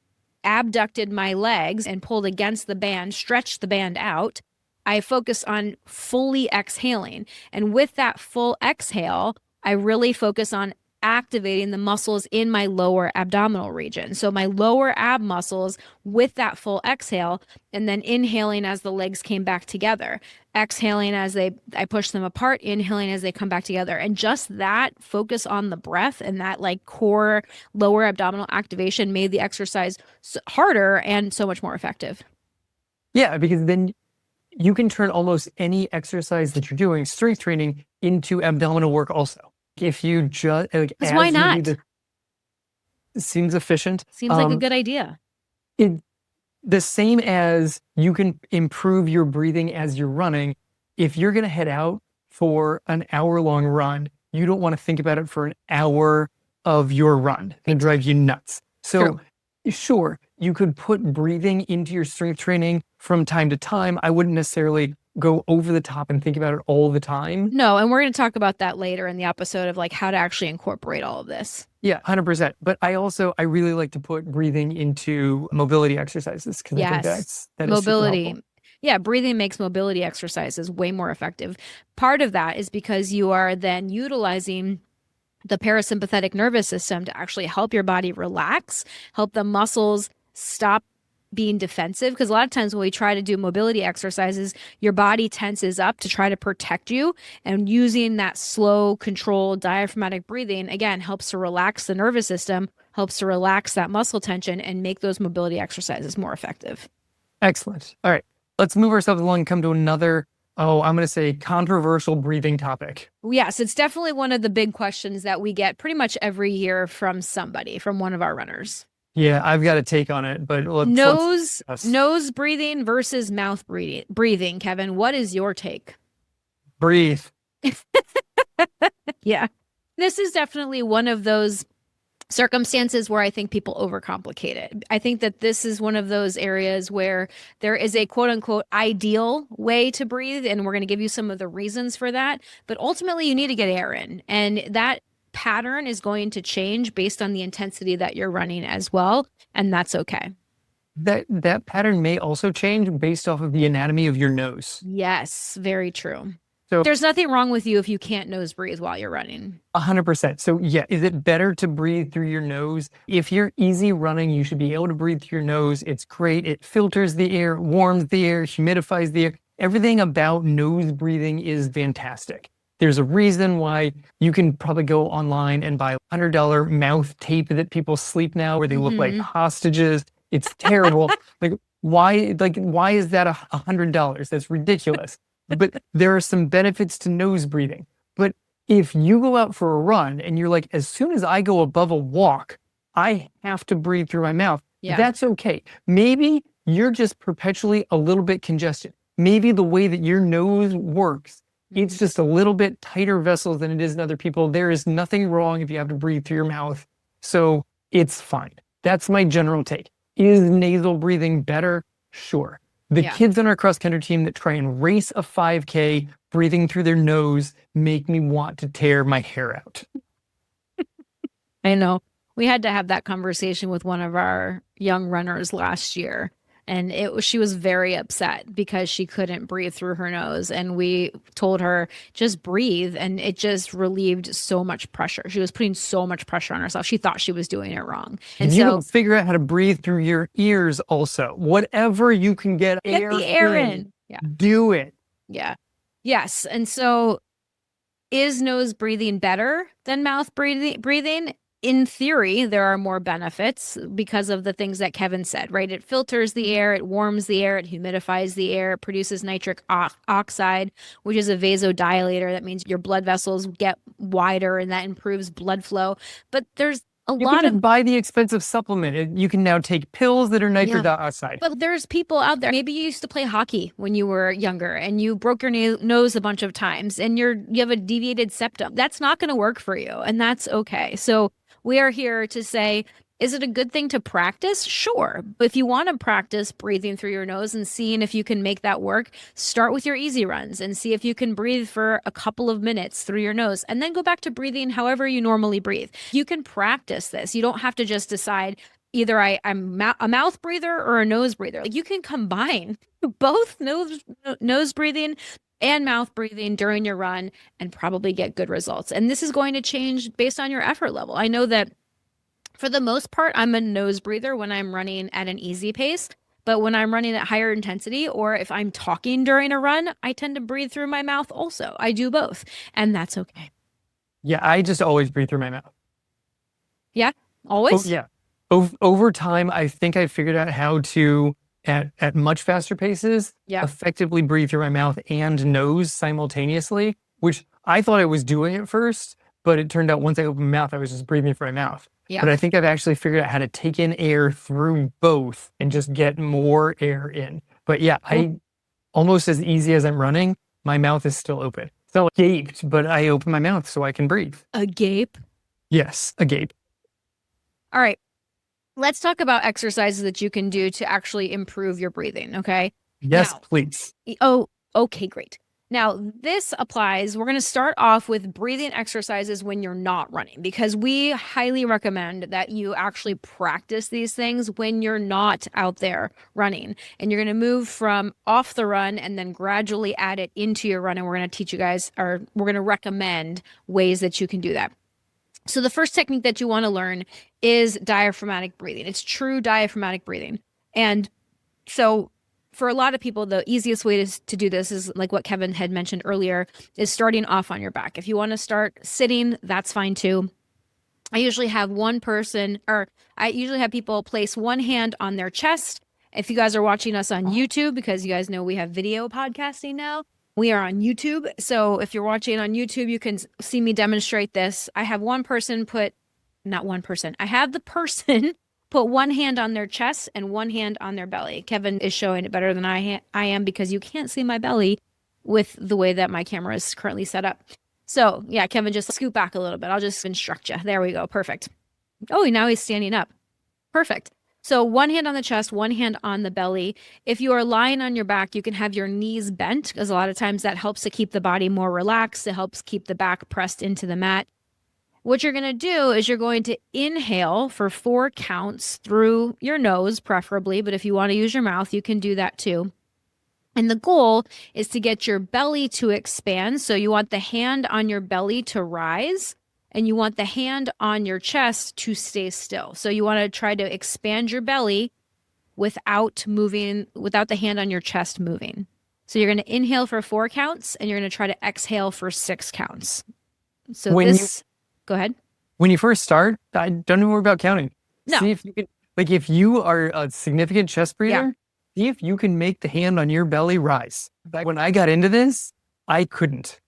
[SPEAKER 1] abducted my legs and pulled against the band, stretched the band out, I focused on fully exhaling. And with that full exhale, I really focus on activating the muscles in my lower abdominal region. So my lower ab muscles with that full exhale, and then inhaling as the legs came back together, exhaling as I push them apart, inhaling as they come back together. And just that focus on the breath and that like core lower abdominal activation made the exercise harder and so much more effective.
[SPEAKER 2] Yeah, because then you can turn almost any exercise that you're doing, strength training, into abdominal work also. If you just like,
[SPEAKER 1] why not?
[SPEAKER 2] Seems efficient.
[SPEAKER 1] Seems like a good idea.
[SPEAKER 2] The same as you can improve your breathing as you're running. If you're going to head out for an hour-long run, you don't want to think about it for an hour of your run. It drives you nuts. So, sure, you could put breathing into your strength training from time to time. I wouldn't necessarily go over the top and think about it all the time.
[SPEAKER 1] No, and we're going to talk about that later in the episode of like how to actually incorporate all of this.
[SPEAKER 2] Yeah, 100%. But I really like to put breathing into mobility exercises because I think that
[SPEAKER 1] mobility.
[SPEAKER 2] Is super helpful.
[SPEAKER 1] Yeah, breathing makes mobility exercises way more effective. Part of that is because you are then utilizing the parasympathetic nervous system to actually help your body relax, help the muscles stop being defensive. Because a lot of times when we try to do mobility exercises, your body tenses up to try to protect you. And using that slow, controlled diaphragmatic breathing, again, helps to relax the nervous system, helps to relax that muscle tension and make those mobility exercises more effective.
[SPEAKER 2] Excellent. All right, let's move ourselves along and come to another, I'm going to say controversial breathing topic.
[SPEAKER 1] Yes, it's definitely one of the big questions that we get pretty much every year from one of our runners.
[SPEAKER 2] Yeah, I've got a take on it, but
[SPEAKER 1] nose breathing versus mouth breathing. Kevin, what is your take?
[SPEAKER 2] Breathe.
[SPEAKER 1] Yeah. This is definitely one of those circumstances where I think people overcomplicate it. I think that this is one of those areas where there is a quote unquote ideal way to breathe, and we're going to give you some of the reasons for that. But ultimately, you need to get air in, and that pattern is going to change based on the intensity that you're running as well, and that's okay.
[SPEAKER 2] That pattern may also change based off of the anatomy of your nose.
[SPEAKER 1] Yes, very true.
[SPEAKER 2] So
[SPEAKER 1] There's nothing wrong with you if you can't nose breathe while you're running.
[SPEAKER 2] 100%. So yeah, is it better to breathe through your nose? If you're easy running, you should be able to breathe through your nose. It's great. It filters the air, warms the air, humidifies the air. Everything about nose breathing is fantastic. There's a reason why you can probably go online and buy $100 mouth tape that people sleep now where they look like hostages. It's terrible. Why is that $100? That's ridiculous. But there are some benefits to nose breathing. But if you go out for a run and you're like, as soon as I go above a walk, I have to breathe through my mouth.
[SPEAKER 1] Yeah.
[SPEAKER 2] That's okay. Maybe you're just perpetually a little bit congested. Maybe the way that your nose works, it's just a little bit tighter vessels than it is in other people. There is nothing wrong if you have to breathe through your mouth. So it's fine. That's my general take. Is nasal breathing better? Sure. The kids on our cross country team that try and race a 5K breathing through their nose make me want to tear my hair out.
[SPEAKER 1] I know. We had to have that conversation with one of our young runners last year. And she was very upset because she couldn't breathe through her nose. And we told her, just breathe. And it just relieved so much pressure. She was putting so much pressure on herself. She thought she was doing it wrong. And
[SPEAKER 2] you so figure out how to breathe through your ears also. Whatever you can get
[SPEAKER 1] the air in.
[SPEAKER 2] Yeah. Do it.
[SPEAKER 1] Yeah. Yes. And so is nose breathing better than mouth breathing? In theory, there are more benefits because of the things that Kevin said, right? It filters the air, it warms the air, it humidifies the air, it produces nitric oxide, which is a vasodilator. That means your blood vessels get wider and that improves blood flow. But there's
[SPEAKER 2] you can just buy the expensive supplement. You can now take pills that are nitric oxide.
[SPEAKER 1] But there's people out there. Maybe you used to play hockey when you were younger and you broke your nose a bunch of times and you have a deviated septum. That's not going to work for you, and that's okay. So we are here to say, is it a good thing to practice? Sure. But if you want to practice breathing through your nose and seeing if you can make that work, start with your easy runs and see if you can breathe for a couple of minutes through your nose and then go back to breathing however you normally breathe. You can practice this. You don't have to just decide either I'm a mouth breather or a nose breather. Like, you can combine both nose breathing and mouth breathing during your run and probably get good results. And this is going to change based on your effort level. I know that for the most part, I'm a nose breather when I'm running at an easy pace. But when I'm running at higher intensity, or if I'm talking during a run, I tend to breathe through my mouth also. I do both, and that's okay.
[SPEAKER 2] Yeah, I just always breathe through my mouth.
[SPEAKER 1] Yeah, always?
[SPEAKER 2] Oh, yeah. Over time, I think I figured out how to, at much faster paces, effectively breathe through my mouth and nose simultaneously, which I thought I was doing at first, but it turned out once I opened my mouth, I was just breathing through my mouth. Yeah. But I think I've actually figured out how to take in air through both and just get more air in. But yeah, I almost as easy as I'm running, my mouth is still open. It's not gaped, but I open my mouth so I can breathe.
[SPEAKER 1] A gape?
[SPEAKER 2] Yes, a gape.
[SPEAKER 1] All right. Let's talk about exercises that you can do to actually improve your breathing, okay?
[SPEAKER 2] Yes, please.
[SPEAKER 1] Oh, okay, great. Now, this applies. We're going to start off with breathing exercises when you're not running, because we highly recommend that you actually practice these things when you're not out there running. And you're going to move from off the run and then gradually add it into your run. And we're going to teach you guys, or we're going to recommend ways that you can do that. So the first technique that you want to learn is diaphragmatic breathing. It's true diaphragmatic breathing. And so for a lot of people, the easiest way to do this is like what Kevin had mentioned earlier, is starting off on your back. If you want to start sitting, that's fine too. I usually have people place one hand on their chest. If you guys are watching us on YouTube, because you guys know we have video podcasting now, we are on YouTube. So if you're watching on YouTube, you can see me demonstrate this. I have the person put one hand on their chest and one hand on their belly. Kevin is showing it better than I am because you can't see my belly with the way that my camera is currently set up. So yeah, Kevin, just scoot back a little bit. I'll just instruct you. There we go. Perfect. Oh, now he's standing up. Perfect. So one hand on the chest, one hand on the belly. If you are lying on your back, you can have your knees bent because a lot of times that helps to keep the body more relaxed. It helps keep the back pressed into the mat. What you're going to do is you're going to inhale for 4 counts through your nose, preferably, but if you want to use your mouth, you can do that too. And the goal is to get your belly to expand. So you want the hand on your belly to rise and you want the hand on your chest to stay still. So you want to try to expand your belly without moving, without the hand on your chest moving. So you're going to inhale for 4 counts and you're going to try to exhale for 6 counts. So go ahead.
[SPEAKER 2] When you first start, don't even worry about counting.
[SPEAKER 1] No.
[SPEAKER 2] See if you can, like if you are a significant chest breather, see if you can make the hand on your belly rise. Like when I got into this, I couldn't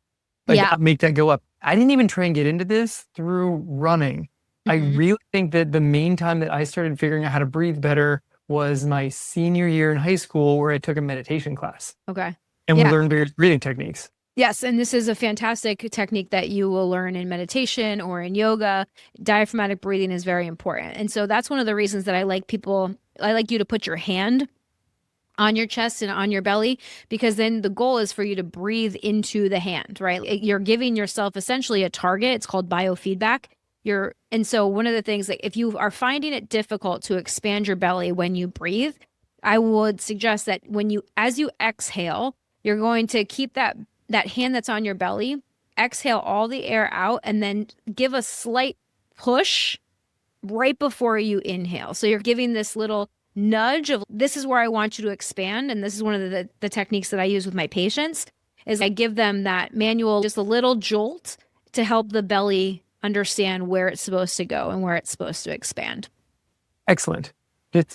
[SPEAKER 2] make that go up. I didn't even try and get into this through running. I really think that the main time that I started figuring out how to breathe better was my senior year in high school where I took a meditation class.
[SPEAKER 1] Okay.
[SPEAKER 2] And we learned various breathing techniques.
[SPEAKER 1] Yes, and this is a fantastic technique that you will learn in meditation or in yoga. Diaphragmatic breathing is very important. And so that's one of the reasons that I like you to put your hand on your chest and on your belly, because then the goal is for you to breathe into the hand, right? You're giving yourself essentially a target. It's called biofeedback. And so one of the things that if you are finding it difficult to expand your belly when you breathe, I would suggest that as you exhale, you're going to keep that hand that's on your belly, exhale all the air out, and then give a slight push right before you inhale. So you're giving this little nudge of, this is where I want you to expand. And this is one of the techniques that I use with my patients, is I give them that manual, just a little jolt to help the belly understand where it's supposed to go and where it's supposed to expand.
[SPEAKER 2] Excellent. It's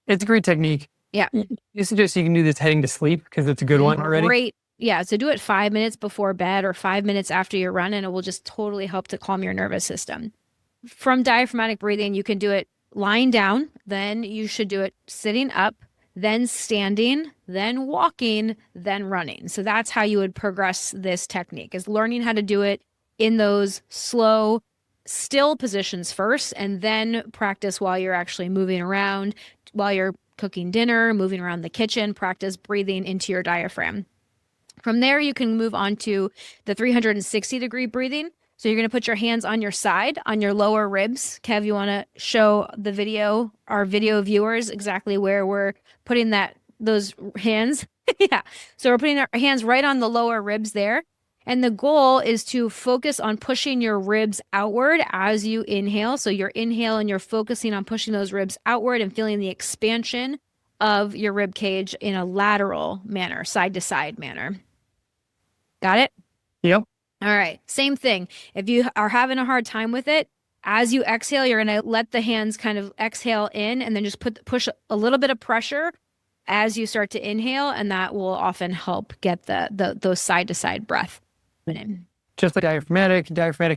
[SPEAKER 2] a great technique.
[SPEAKER 1] Yeah.
[SPEAKER 2] You suggest you can do this heading to sleep because it's a good one already?
[SPEAKER 1] Great. Yeah. So do it 5 minutes before bed or 5 minutes after your run, and it will just totally help to calm your nervous system. From diaphragmatic breathing, you can do it lying down, then you should do it sitting up, then standing, then walking, then running. So that's how you would progress this technique, is learning how to do it in those slow, still positions first, and then practice while you're actually moving around, while you're cooking dinner, moving around the kitchen, practice breathing into your diaphragm. From there, you can move on to the 360-degree breathing. So you're going to put your hands on your side, on your lower ribs. Kev, you want to show our video viewers exactly where we're putting those hands? Yeah. So we're putting our hands right on the lower ribs there. And the goal is to focus on pushing your ribs outward as you inhale. So you're inhaling, you're focusing on pushing those ribs outward and feeling the expansion of your rib cage in a lateral manner, side to side manner. Got it?
[SPEAKER 2] Yep.
[SPEAKER 1] All right. Same thing. If you are having a hard time with it, as you exhale, you're going to let the hands kind of exhale in and then just push a little bit of pressure as you start to inhale. And that will often help get those side to side breath in.
[SPEAKER 2] Just like diaphragmatic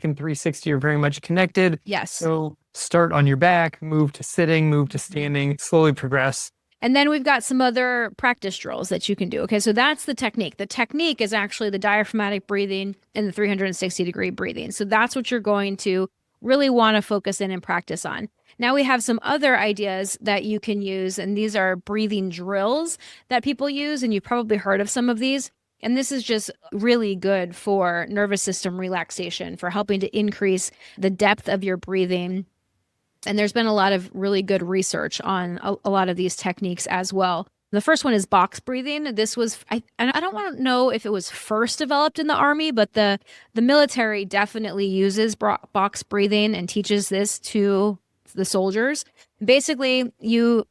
[SPEAKER 2] and 360 are very much connected.
[SPEAKER 1] Yes.
[SPEAKER 2] So start on your back, move to sitting, move to standing, slowly progress.
[SPEAKER 1] And then we've got some other practice drills that you can do. Okay, so that's the technique. The technique is actually the diaphragmatic breathing and the 360-degree breathing. So that's what you're going to really want to focus in and practice on. Now we have some other ideas that you can use, and these are breathing drills that people use, and you've probably heard of some of these. And this is just really good for nervous system relaxation, for helping to increase the depth of your breathing. And there's been a lot of really good research on a lot of these techniques as well. The first one is box breathing. This was, I don't want to know if it was first developed in the Army, but the military definitely uses box breathing and teaches this to the soldiers. Basically, you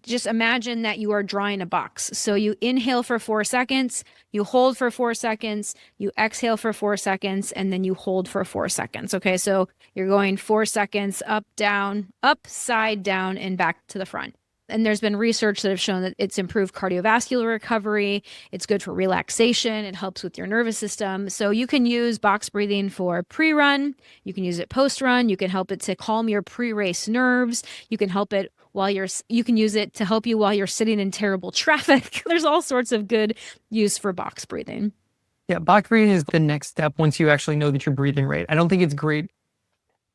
[SPEAKER 1] just imagine that you are drawing a box. So you inhale for 4 seconds, you hold for 4 seconds, you exhale for 4 seconds, and then you hold for 4 seconds. Okay, so you're going 4 seconds up, down, up, side, down, and back to the front. And there's been research that have shown that it's improved cardiovascular recovery. It's good for relaxation. It helps with your nervous system. So you can use box breathing for pre-run. You can use it post-run. You can help it to calm your pre-race nerves. You can help it you can use it to help you while you're sitting in terrible traffic. There's all sorts of good use for box breathing.
[SPEAKER 2] Yeah, box breathing is the next step once you actually know that you're breathing right. I don't think it's great.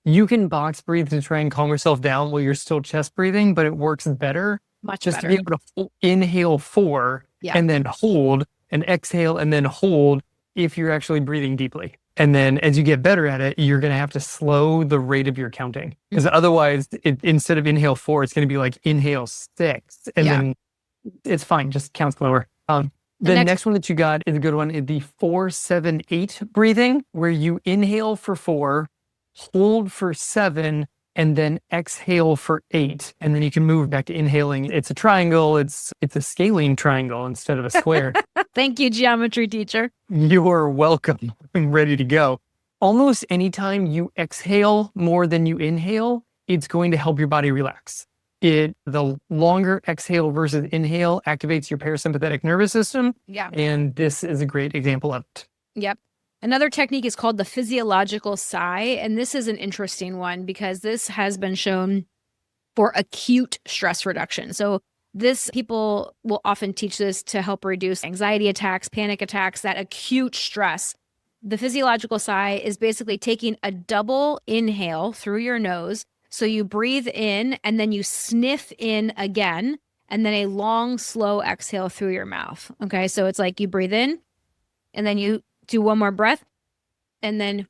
[SPEAKER 2] You can box breathe to try and calm yourself down while you're still chest breathing, but it works better
[SPEAKER 1] Much
[SPEAKER 2] just to
[SPEAKER 1] better.
[SPEAKER 2] be able to inhale 4
[SPEAKER 1] Yeah.
[SPEAKER 2] and then hold and exhale and then hold if you're actually breathing deeply. And then as you get better at it, you're going to have to slow the rate of your counting because otherwise, instead of inhale 4, it's going to be like inhale 6 and
[SPEAKER 1] Yeah.
[SPEAKER 2] then it's fine. Just count slower.
[SPEAKER 1] The
[SPEAKER 2] The
[SPEAKER 1] next,
[SPEAKER 2] next one that you got is a good one. Is the 4-7-8 breathing, where you inhale for 4, hold for 7, and then exhale for 8. And then you can move back to inhaling. It's a triangle. It's a scalene triangle instead of a square.
[SPEAKER 1] thank you, geometry teacher.
[SPEAKER 2] You are welcome. I'm ready to go. Almost anytime you exhale more than you inhale, it's going to help your body relax. The longer exhale versus inhale activates your parasympathetic nervous system.
[SPEAKER 1] Yeah.
[SPEAKER 2] And this is a great example of it.
[SPEAKER 1] Yep. Another technique is called the physiological sigh. And this is an interesting one because this has been shown for acute stress reduction. So people will often teach this to help reduce anxiety attacks, panic attacks, that acute stress. The physiological sigh is basically taking a double inhale through your nose. So you breathe in and then you sniff in again, and then a long, slow exhale through your mouth. Okay. So it's like you breathe in and then you do one more breath. And then,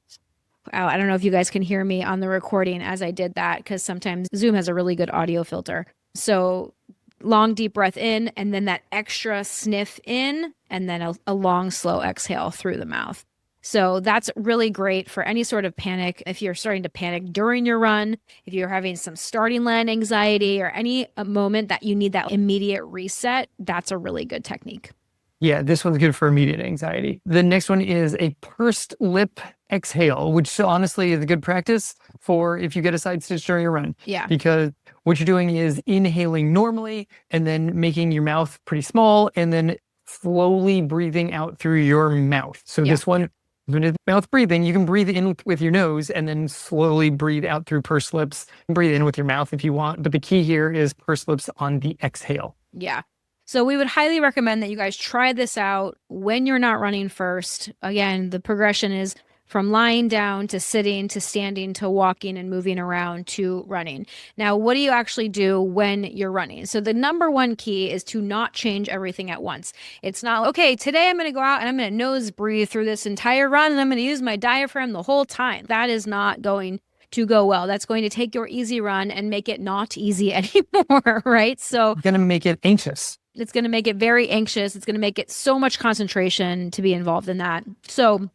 [SPEAKER 1] I don't know if you guys can hear me on the recording as I did that because sometimes Zoom has a really good audio filter. So long, deep breath in, and then that extra sniff in, and then a long, slow exhale through the mouth. So that's really great for any sort of panic. If you're starting to panic during your run, if you're having some starting line anxiety or any moment that you need that immediate reset, that's a really good technique.
[SPEAKER 2] Yeah, this one's good for immediate anxiety. The next one is a pursed lip exhale, which honestly is a good practice for if you get a side stitch during your run.
[SPEAKER 1] Yeah.
[SPEAKER 2] Because what you're doing is inhaling normally and then making your mouth pretty small and then slowly breathing out through your mouth. So this one, when it's mouth breathing, you can breathe in with your nose and then slowly breathe out through pursed lips. Breathe in with your mouth if you want. But the key here is pursed lips on the exhale.
[SPEAKER 1] Yeah. So we would highly recommend that you guys try this out when you're not running first. Again, the progression is from lying down to sitting to standing to walking and moving around to running. Now, what do you actually do when you're running? So the number one key is to not change everything at once. It's not, okay, today I'm going to go out and I'm going to nose breathe through this entire run and I'm going to use my diaphragm the whole time. That is not going to go well. That's going to take your easy run and make it not easy anymore, right? So
[SPEAKER 2] going to make it anxious.
[SPEAKER 1] It's going to make it very anxious. It's going to make it so much concentration to be involved in that. So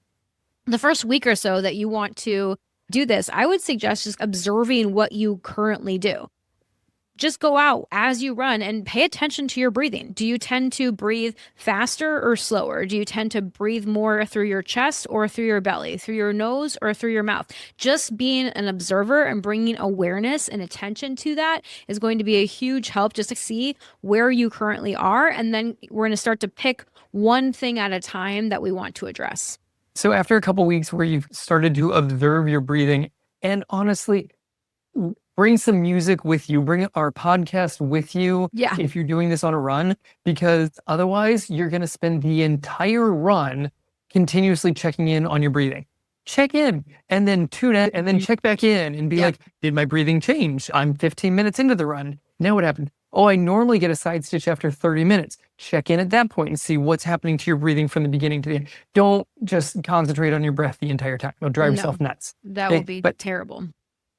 [SPEAKER 1] the first week or so that you want to do this, I would suggest just observing what you currently do. Just go out as you run and pay attention to your breathing. Do you tend to breathe faster or slower? Do you tend to breathe more through your chest or through your belly, through your nose or through your mouth? Just being an observer and bringing awareness and attention to that is going to be a huge help just to see where you currently are. And then we're going to start to pick one thing at a time that we want to address.
[SPEAKER 2] So after a couple weeks where you've started to observe your breathing, and honestly, bring some music with you, bring our podcast with you if you're doing this on a run, because otherwise you're going to spend the entire run continuously checking in on your breathing. Check in and then tune out and then check back in and be like, did my breathing change? I'm 15 minutes into the run. Now what happened? Oh, I normally get a side stitch after 30 minutes. Check in at that point and see what's happening to your breathing from the beginning to the end. Don't just concentrate on your breath the entire time. You'll drive yourself nuts.
[SPEAKER 1] That will be terrible.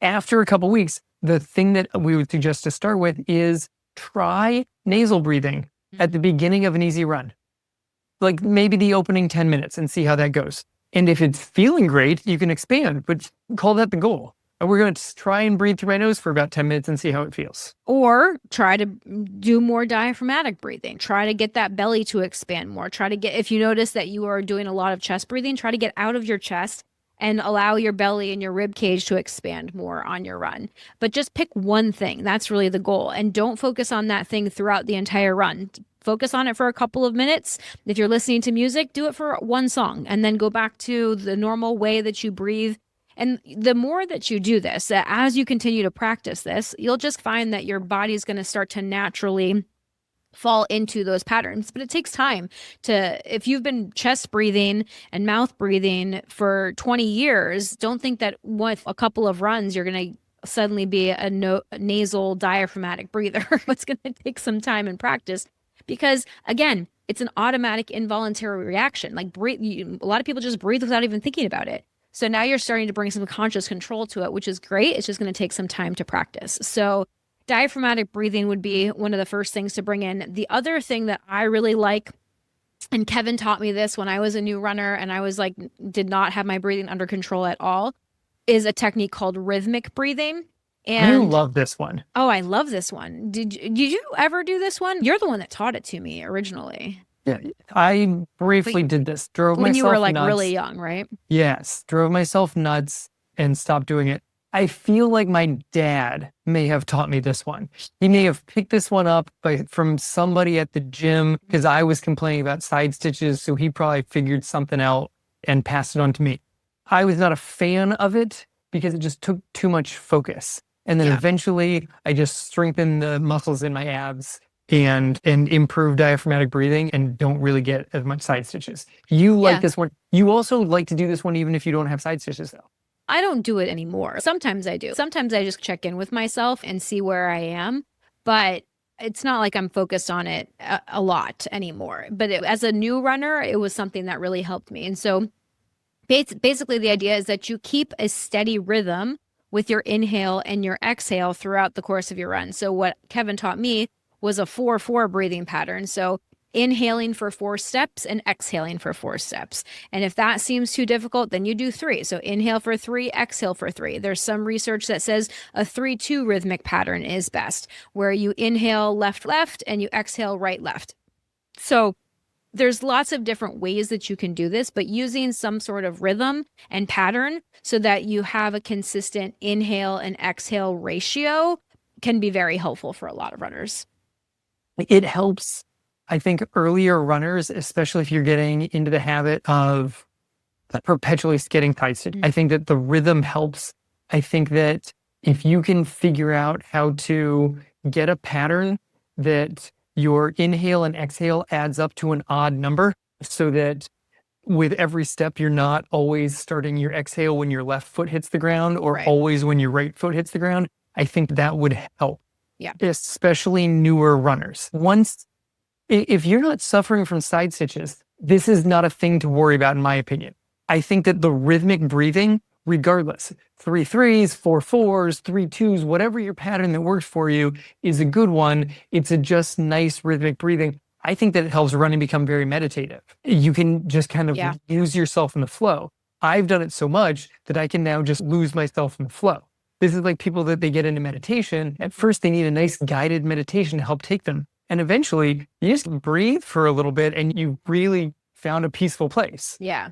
[SPEAKER 2] After a couple weeks, the thing that we would suggest to start with is try nasal breathing at the beginning of an easy run. Like maybe the opening 10 minutes and see how that goes. And if it's feeling great, you can expand, but call that the goal. And we're going to try and breathe through my nose for about 10 minutes and see how it feels.
[SPEAKER 1] Or try to do more diaphragmatic breathing. Try to get that belly to expand more. If you notice that you are doing a lot of chest breathing, try to get out of your chest and allow your belly and your rib cage to expand more on your run. But just pick one thing. That's really the goal. And don't focus on that thing throughout the entire run. Focus on it for a couple of minutes. If you're listening to music, do it for one song and then go back to the normal way that you breathe. And the more that you do this, as you continue to practice this, you'll just find that your body's going to start to naturally fall into those patterns. But it takes time to, if you've been chest breathing and mouth breathing for 20 years, don't think that with a couple of runs, you're going to suddenly be a nasal diaphragmatic breather. It's going to take some time and practice because, again, it's an automatic involuntary reaction. Like a lot of people just breathe without even thinking about it. So now you're starting to bring some conscious control to it, which is great. It's just going to take some time to practice. So diaphragmatic breathing would be one of the first things to bring in. The other thing that I really like, and Kevin taught me this when I was a new runner and I was like, did not have my breathing under control at all, is a technique called rhythmic breathing.
[SPEAKER 2] And you love this one.
[SPEAKER 1] Oh, I love this one. Did you ever do this one? You're the one that taught it to me originally.
[SPEAKER 2] Yeah, I briefly did this. Drove
[SPEAKER 1] when
[SPEAKER 2] myself
[SPEAKER 1] you were like
[SPEAKER 2] nuts.
[SPEAKER 1] really young, right?
[SPEAKER 2] Yes, drove myself nuts and stopped doing it. I feel like my dad may have taught me this one. He may have picked this one up from somebody at the gym because I was complaining about side stitches, so he probably figured something out and passed it on to me. I was not a fan of it because it just took too much focus. And then eventually I just strengthened the muscles in my abs and improve diaphragmatic breathing and don't really get as much side stitches. You like this one. You also like to do this one even if you don't have side stitches though.
[SPEAKER 1] I don't do it anymore. Sometimes I do. Sometimes I just check in with myself and see where I am, but it's not like I'm focused on it a lot anymore. But as a new runner, it was something that really helped me. And so basically the idea is that you keep a steady rhythm with your inhale and your exhale throughout the course of your run. So what Kevin taught me was a 4-4 breathing pattern. So inhaling for 4 steps and exhaling for 4 steps. And if that seems too difficult, then you do 3. So inhale for 3, exhale for 3. There's some research that says a 3-2 rhythmic pattern is best, where you inhale left, left, and you exhale right, left. So there's lots of different ways that you can do this, but using some sort of rhythm and pattern so that you have a consistent inhale and exhale ratio can be very helpful for a lot of runners.
[SPEAKER 2] It helps, I think, earlier runners, especially if you're getting into the habit of perpetually getting tight stitch. I think that the rhythm helps. I think that if you can figure out how to get a pattern that your inhale and exhale adds up to an odd number so that with every step, you're not always starting your exhale when your left foot hits the ground or always when your right foot hits the ground. I think that would help. Yeah. Especially newer runners. If you're not suffering from side stitches, this is not a thing to worry about, in my opinion. I think that the rhythmic breathing, regardless, 3-3s, 4-4s, 3-2s, whatever your pattern that works for you is a good one. It's a just nice rhythmic breathing. I think that it helps running become very meditative. You can just kind of lose yourself in the flow. I've done it so much that I can now just lose myself in the flow. This is like people that they get into meditation. At first, they need a nice guided meditation to help take them. And eventually, you just breathe for a little bit and you really found a peaceful place.
[SPEAKER 1] Yeah.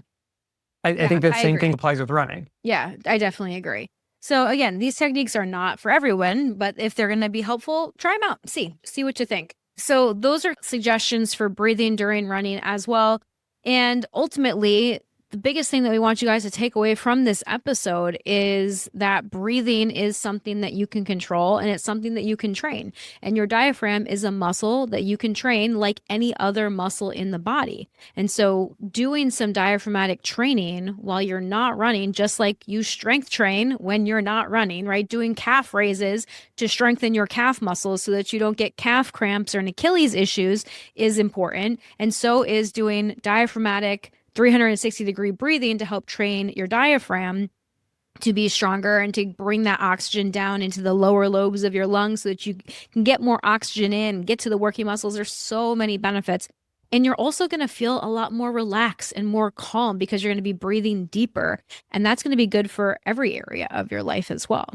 [SPEAKER 2] I think the same thing applies with running.
[SPEAKER 1] Yeah, I definitely agree. So again, these techniques are not for everyone, but if they're going to be helpful, try them out. See what you think. So those are suggestions for breathing during running as well. And ultimately, the biggest thing that we want you guys to take away from this episode is that breathing is something that you can control and it's something that you can train. And your diaphragm is a muscle that you can train like any other muscle in the body. And so doing some diaphragmatic training while you're not running, just like you strength train when you're not running, right? Doing calf raises to strengthen your calf muscles so that you don't get calf cramps or an Achilles issues is important. And so is doing diaphragmatic 360-degree breathing to help train your diaphragm to be stronger and to bring that oxygen down into the lower lobes of your lungs so that you can get more oxygen in, get to the working muscles. There's so many benefits. And you're also going to feel a lot more relaxed and more calm because you're going to be breathing deeper. And that's going to be good for every area of your life as well.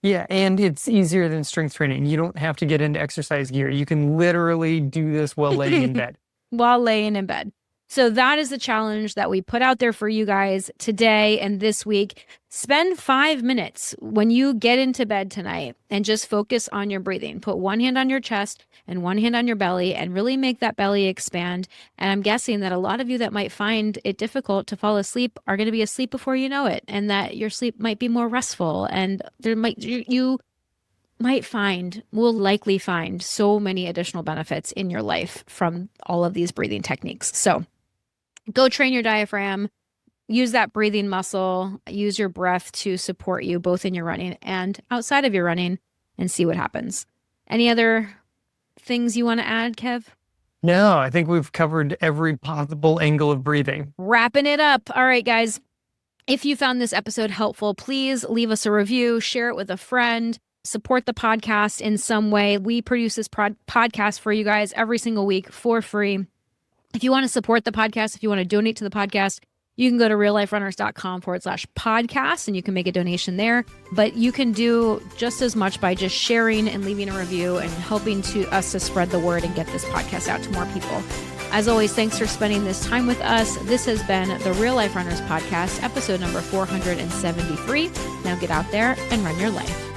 [SPEAKER 2] Yeah, and it's easier than strength training. You don't have to get into exercise gear. You can literally do this while laying in bed.
[SPEAKER 1] While laying in bed. So that is the challenge that we put out there for you guys today and this week. Spend 5 minutes when you get into bed tonight and just focus on your breathing. Put one hand on your chest and one hand on your belly and really make that belly expand. And I'm guessing that a lot of you that might find it difficult to fall asleep are going to be asleep before you know it, and that your sleep might be more restful and there might will likely find so many additional benefits in your life from all of these breathing techniques. So go train your diaphragm, use that breathing muscle, use your breath to support you both in your running and outside of your running, and see what happens. Any other things you want to add, Kev?
[SPEAKER 2] No, I think we've covered every possible angle of breathing.
[SPEAKER 1] Wrapping it up. All right, guys. If you found this episode helpful, please leave us a review, share it with a friend, support the podcast in some way. We produce this podcast for you guys every single week for free. If you want to support the podcast, if you want to donate to the podcast, you can go to realliferunners.com/podcast and you can make a donation there. But you can do just as much by just sharing and leaving a review and helping us to spread the word and get this podcast out to more people. As always, thanks for spending this time with us. This has been the Real Life Runners Podcast, episode number 473. Now get out there and run your life.